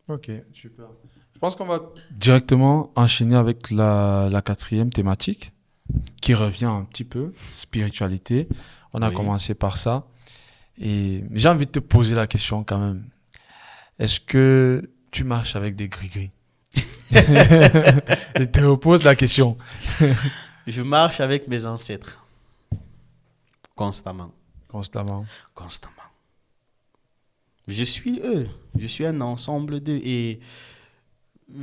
Ok, super. Je pense qu'on va directement enchaîner avec la 4e thématique qui revient un petit peu, spiritualité. On a commencé par ça. Et j'ai envie de te poser la question quand même. Est-ce que tu marches avec des gris-gris? Je te repose la question. Je marche avec mes ancêtres. Constamment. Constamment. Je suis eux. Je suis un ensemble d'eux. Et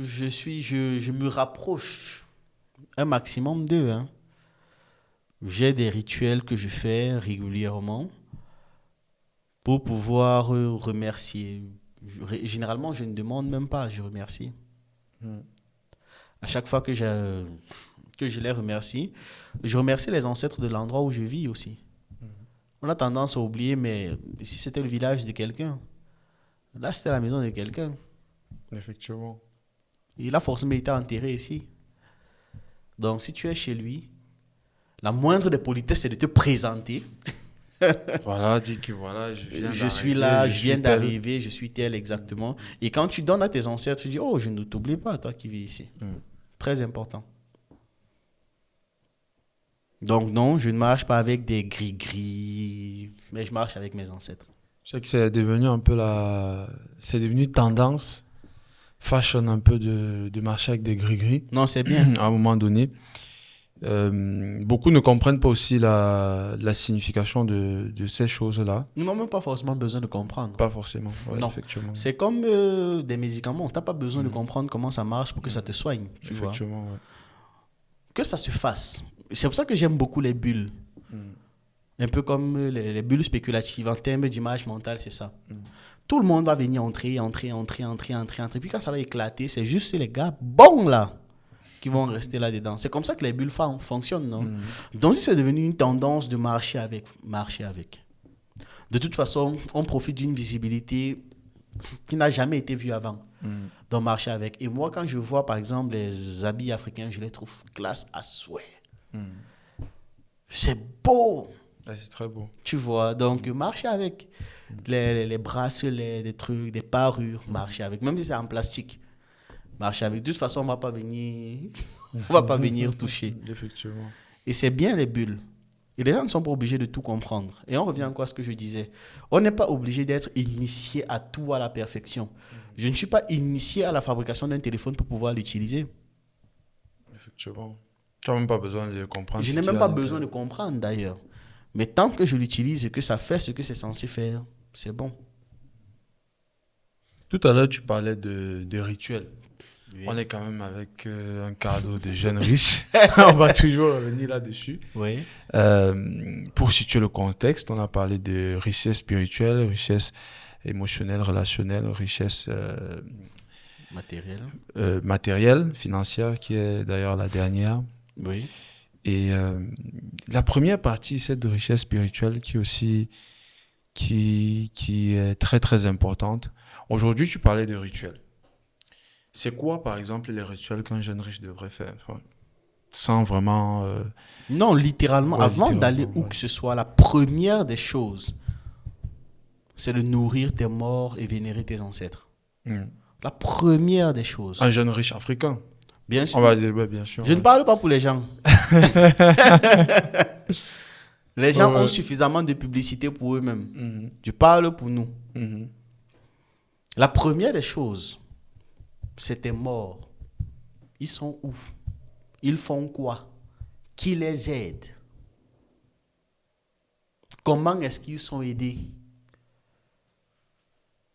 je me rapproche un maximum d'eux. Hein. J'ai des rituels que je fais régulièrement pour pouvoir remercier. Généralement, je ne demande même pas, je remercie. À chaque fois que je les remercie, je remercie les ancêtres de l'endroit où je vis aussi. On a tendance à oublier, mais si c'était le village de quelqu'un, là c'était la maison de quelqu'un. Effectivement. Il a forcément été enterré ici. Donc si tu es chez lui, la moindre des politesses c'est de te présenter. Voilà, dis que voilà, je suis là, je viens d'arriver, je suis tel exactement. Et quand tu donnes à tes ancêtres, tu dis, oh, je ne t'oublie pas, toi qui vis ici. Très important. Donc non, je ne marche pas avec des gris-gris, mais je marche avec mes ancêtres. Je sais que c'est devenu un peu c'est devenu tendance, fashion un peu de marcher avec des gris-gris. Non, c'est bien. À un moment donné. Beaucoup ne comprennent pas aussi la signification de ces choses-là. Nous n'avons même pas forcément besoin de comprendre. Pas forcément, ouais, non. Effectivement. C'est comme des médicaments. Tu n'as pas besoin de comprendre comment ça marche pour que ça te soigne. Tu effectivement, vois. Ouais. Que ça se fasse. C'est pour ça que j'aime beaucoup les bulles. Un peu comme les bulles spéculatives. En termes d'image mentale, c'est ça. Tout le monde va venir entrer. Puis quand ça va éclater, c'est juste les gars bons là qui vont rester là-dedans. C'est comme ça que les bulles fonctionnent, non? Donc, si c'est devenu une tendance de marcher avec. De toute façon, on profite d'une visibilité qui n'a jamais été vu avant. Donc, marcher avec. Et moi, quand je vois, par exemple, les habits africains, je les trouve classe à souhait. C'est beau. Ah, c'est très beau. Tu vois, donc marcher avec les bracelets, des trucs, des parures, marcher avec, même si c'est en plastique, marcher avec. De toute façon, on va pas venir, on va pas venir toucher. Effectivement. Et c'est bien les bulles. Et les gens ne sont pas obligés de tout comprendre. Et on revient encore à ce que je disais. On n'est pas obligé d'être initié à tout à la perfection. Je ne suis pas initié à la fabrication d'un téléphone pour pouvoir l'utiliser. Effectivement. Tu n'as même pas besoin de comprendre. Je n'ai même pas besoin de comprendre d'ailleurs. Mais tant que je l'utilise et que ça fait ce que c'est censé faire, c'est bon. Tout à l'heure, tu parlais de rituels. Oui. On est quand même avec un cadre de jeunes riches. On va toujours revenir là-dessus. Oui. Pour situer le contexte, on a parlé de richesse spirituelle, richesse émotionnelle, relationnelle, richesse matérielle, financière, qui est d'ailleurs la dernière. Oui. Et la première partie, c'est de richesse spirituelle qui est très très importante. Aujourd'hui, tu parlais de rituels. C'est quoi, par exemple, les rituels qu'un jeune riche devrait faire? Sans vraiment... Non, littéralement, Ouais, avant d'aller où ouais. que ce soit, la première des choses, c'est de nourrir tes morts et vénérer tes ancêtres. La première des choses. Un jeune riche africain. Bien sûr. On va dire, ouais, bien sûr. Je ne parle pas pour les gens. Les gens Ouais. ont suffisamment de publicité pour eux-mêmes. Mhm. Je parle pour nous. Mhm. La première des choses, c'est tes morts. Ils sont où? Ils font quoi? Qui les aide? Comment est-ce qu'ils sont aidés?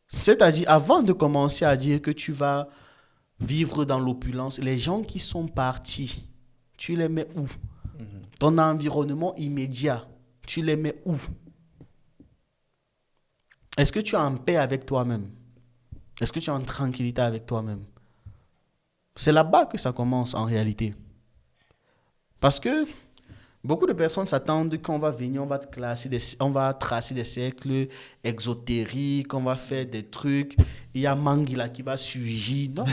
C'est-à-dire, avant de commencer à dire que tu vas vivre dans l'opulence, les gens qui sont partis, tu les mets où? Ton environnement immédiat, tu les mets où? Est-ce que tu es en paix avec toi-même? Est-ce que tu es en tranquillité avec toi-même? C'est là-bas que ça commence en réalité. Parce que beaucoup de personnes s'attendent qu'on va venir, on va tracer des cercles exotériques, on va faire des trucs. Il y a Manguila qui va surgir. Non.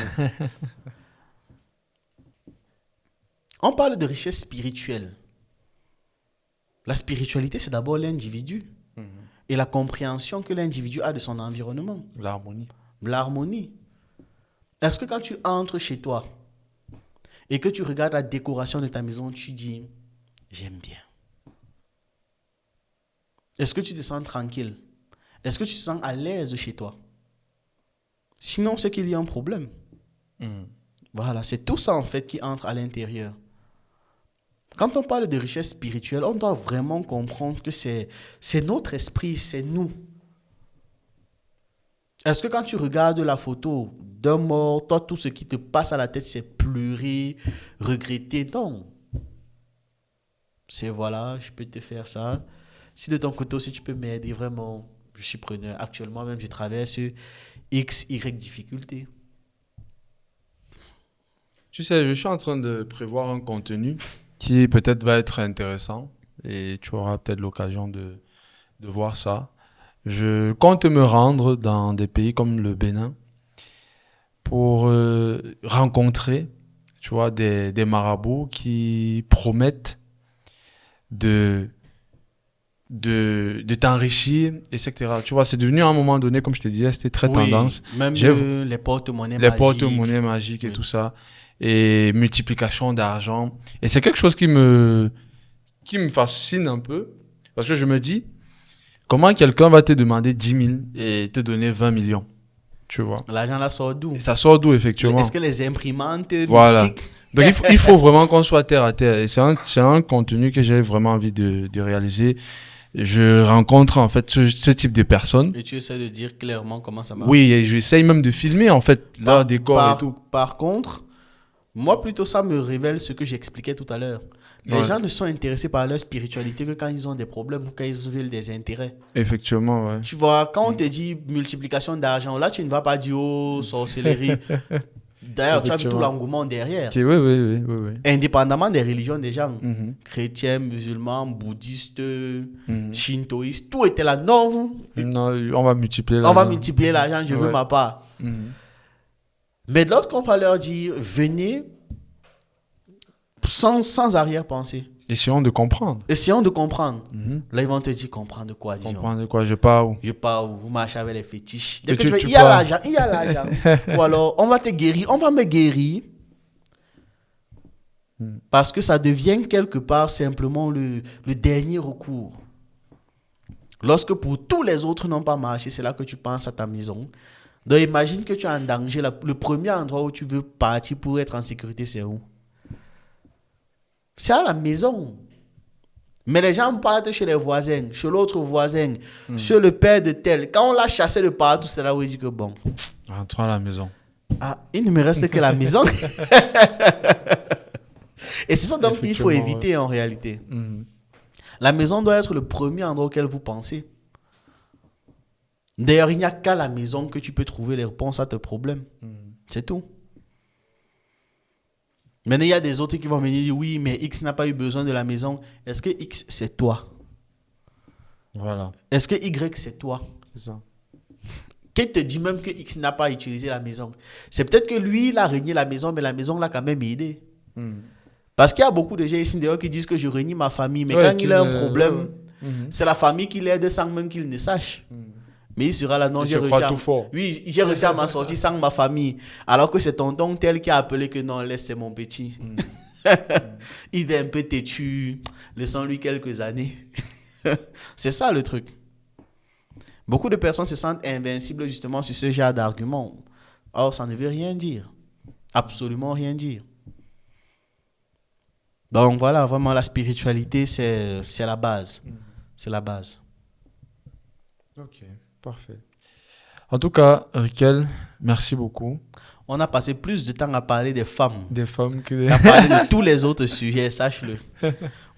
On parle de richesse spirituelle. La spiritualité, c'est d'abord l'individu et la compréhension que l'individu a de son environnement. L'harmonie. L'harmonie. Est-ce que quand tu entres chez toi et que tu regardes la décoration de ta maison, tu dis « j'aime bien ». Est-ce que tu te sens tranquille? Est-ce que tu te sens à l'aise chez toi? Sinon, c'est qu'il y a un problème. Voilà, c'est tout ça en fait qui entre à l'intérieur. Quand on parle de richesse spirituelle, on doit vraiment comprendre que c'est notre esprit, c'est nous. Est-ce que quand tu regardes la photo d'un mort, toi, tout ce qui te passe à la tête, c'est pleurer, regretter? Non. C'est voilà, je peux te faire ça. Si de ton côté aussi, tu peux m'aider, vraiment, je suis preneur. Actuellement, même, je traverse X, Y difficultés. Tu sais, je suis en train de prévoir un contenu qui peut-être va être intéressant et tu auras peut-être l'occasion de voir ça. Je compte me rendre dans des pays comme le Bénin pour rencontrer, tu vois, des marabouts qui promettent de t'enrichir, etc. Tu vois, c'est devenu à un moment donné, comme je te disais, c'était très tendance. Même les porte-monnaies Les magiques. porte-monnaies magiques et Oui. tout ça. Et multiplication d'argent. Et c'est quelque chose qui me fascine un peu. Parce que je me dis, comment quelqu'un va te demander 10 000 et te donner 20 millions? Tu vois. L'argent là sort d'où? Et ça sort d'où, effectivement? Est-ce que les imprimantes Voilà. mystiques? Donc il faut vraiment qu'on soit terre à terre. Et c'est un contenu que j'ai vraiment envie de réaliser. Je rencontre en fait ce type de personnes. Et tu essaies de dire clairement comment ça marche. Oui, et j'essaye même de filmer en fait leur décor et tout. Par contre, moi plutôt ça me révèle ce que j'expliquais tout à l'heure. Les Ouais. gens ne sont intéressés par leur spiritualité que quand ils ont des problèmes ou quand ils veulent des intérêts. Effectivement, ouais. Tu vois, quand on te dit multiplication d'argent, là tu ne vas pas dire oh sorcellerie. D'ailleurs, tu as vu tout Effectivement. l'engouement derrière. Oui, oui, oui, oui, oui. Indépendamment des religions des gens. Mhm. Chrétiens, musulmans, bouddhistes, Mhm. shintoïstes, tout était là. Non, Non, on va multiplier on va l'argent. multiplier l'argent, je veux Ouais. ma part. Mhm. Mais de l'autre, on va leur dire, venez sans arrière-pensée. Essayons de comprendre. Essayons de comprendre. Mhm. Là, ils vont te dire, comprendre quoi, Dijon. Comprendre quoi, je pars où? Je pars où vous marchez avec les fétiches. Dès Que que tu fais, tu il y a pars. l'argent, il y a l'argent. Ou alors, on va te guérir, on va me guérir. Parce que ça devient quelque part simplement le dernier recours. Lorsque pour tous les autres n'ont pas marché, c'est là que tu penses à ta maison. Donc imagine que tu es en danger. Le premier endroit où tu veux partir pour être en sécurité, c'est où? C'est à la maison. Mais les gens partent chez les voisins, chez l'autre voisin, chez le père de tel. Quand on l'a chassé de partout, c'est là où il dit que bon, Rentrons à la maison. il ne me reste que la maison. Et c'est ça donc qu'il faut Effectivement, éviter en réalité. Mhm. La maison doit être le premier endroit auquel vous pensez. D'ailleurs, il n'y a qu'à la maison que tu peux trouver les réponses à tes problèmes. C'est tout. Maintenant, il y a des autres qui vont venir dire oui, mais X n'a pas eu besoin de la maison. Est-ce que X, c'est toi? Voilà, Est-ce que Y, c'est toi? c'est ça. Qui te dit même que X n'a pas utilisé la maison? C'est peut-être que lui, il a régné la maison, mais la maison l'a quand même aidé. Mhm. Parce qu'il y a beaucoup de gens ici d'ailleurs qui disent que je réunis ma famille, mais Ouais, quand il a un problème, ouais. Mhm. c'est la famille qui l'aide sans même qu'il ne sache. Mais il sera là, non, Il j'ai se réussi croit à... tout fort. Oui, j'ai réussi à m'en sortir sans ma famille. Alors que c'est tonton tel qui a appelé que non, laisse, c'est mon petit. Il est un peu têtu, laissons-lui quelques années. C'est ça le truc. Beaucoup de personnes se sentent invincibles justement sur ce genre d'argument. Or, ça ne veut rien dire. Absolument rien dire. Donc voilà, vraiment la spiritualité, c'est la base. C'est la base. Ok, parfait. En tout cas, Riquel, merci beaucoup. On a passé plus de temps à parler des femmes Des femmes que qu'à parler de tous les autres sujets, sache-le.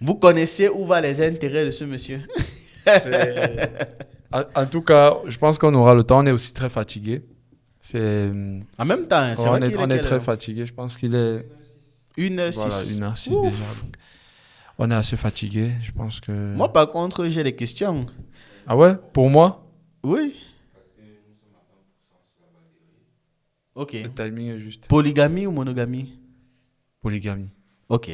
Vous connaissez où va les intérêts de ce monsieur? En tout cas, je pense qu'on aura le temps. On est aussi très fatigué. C'est... En même temps, c'est on vrai est, qu'il on est quelle très heure? fatigué. Je pense qu'il est 1h06. voilà, 1h06 Ouf. déjà. Donc, on est assez fatigué. Je pense que... Moi, par contre, j'ai des questions. Ah ouais? Pour moi, Oui. Ok. le timing est juste. Polygamie ou monogamie? Polygamie. Ok.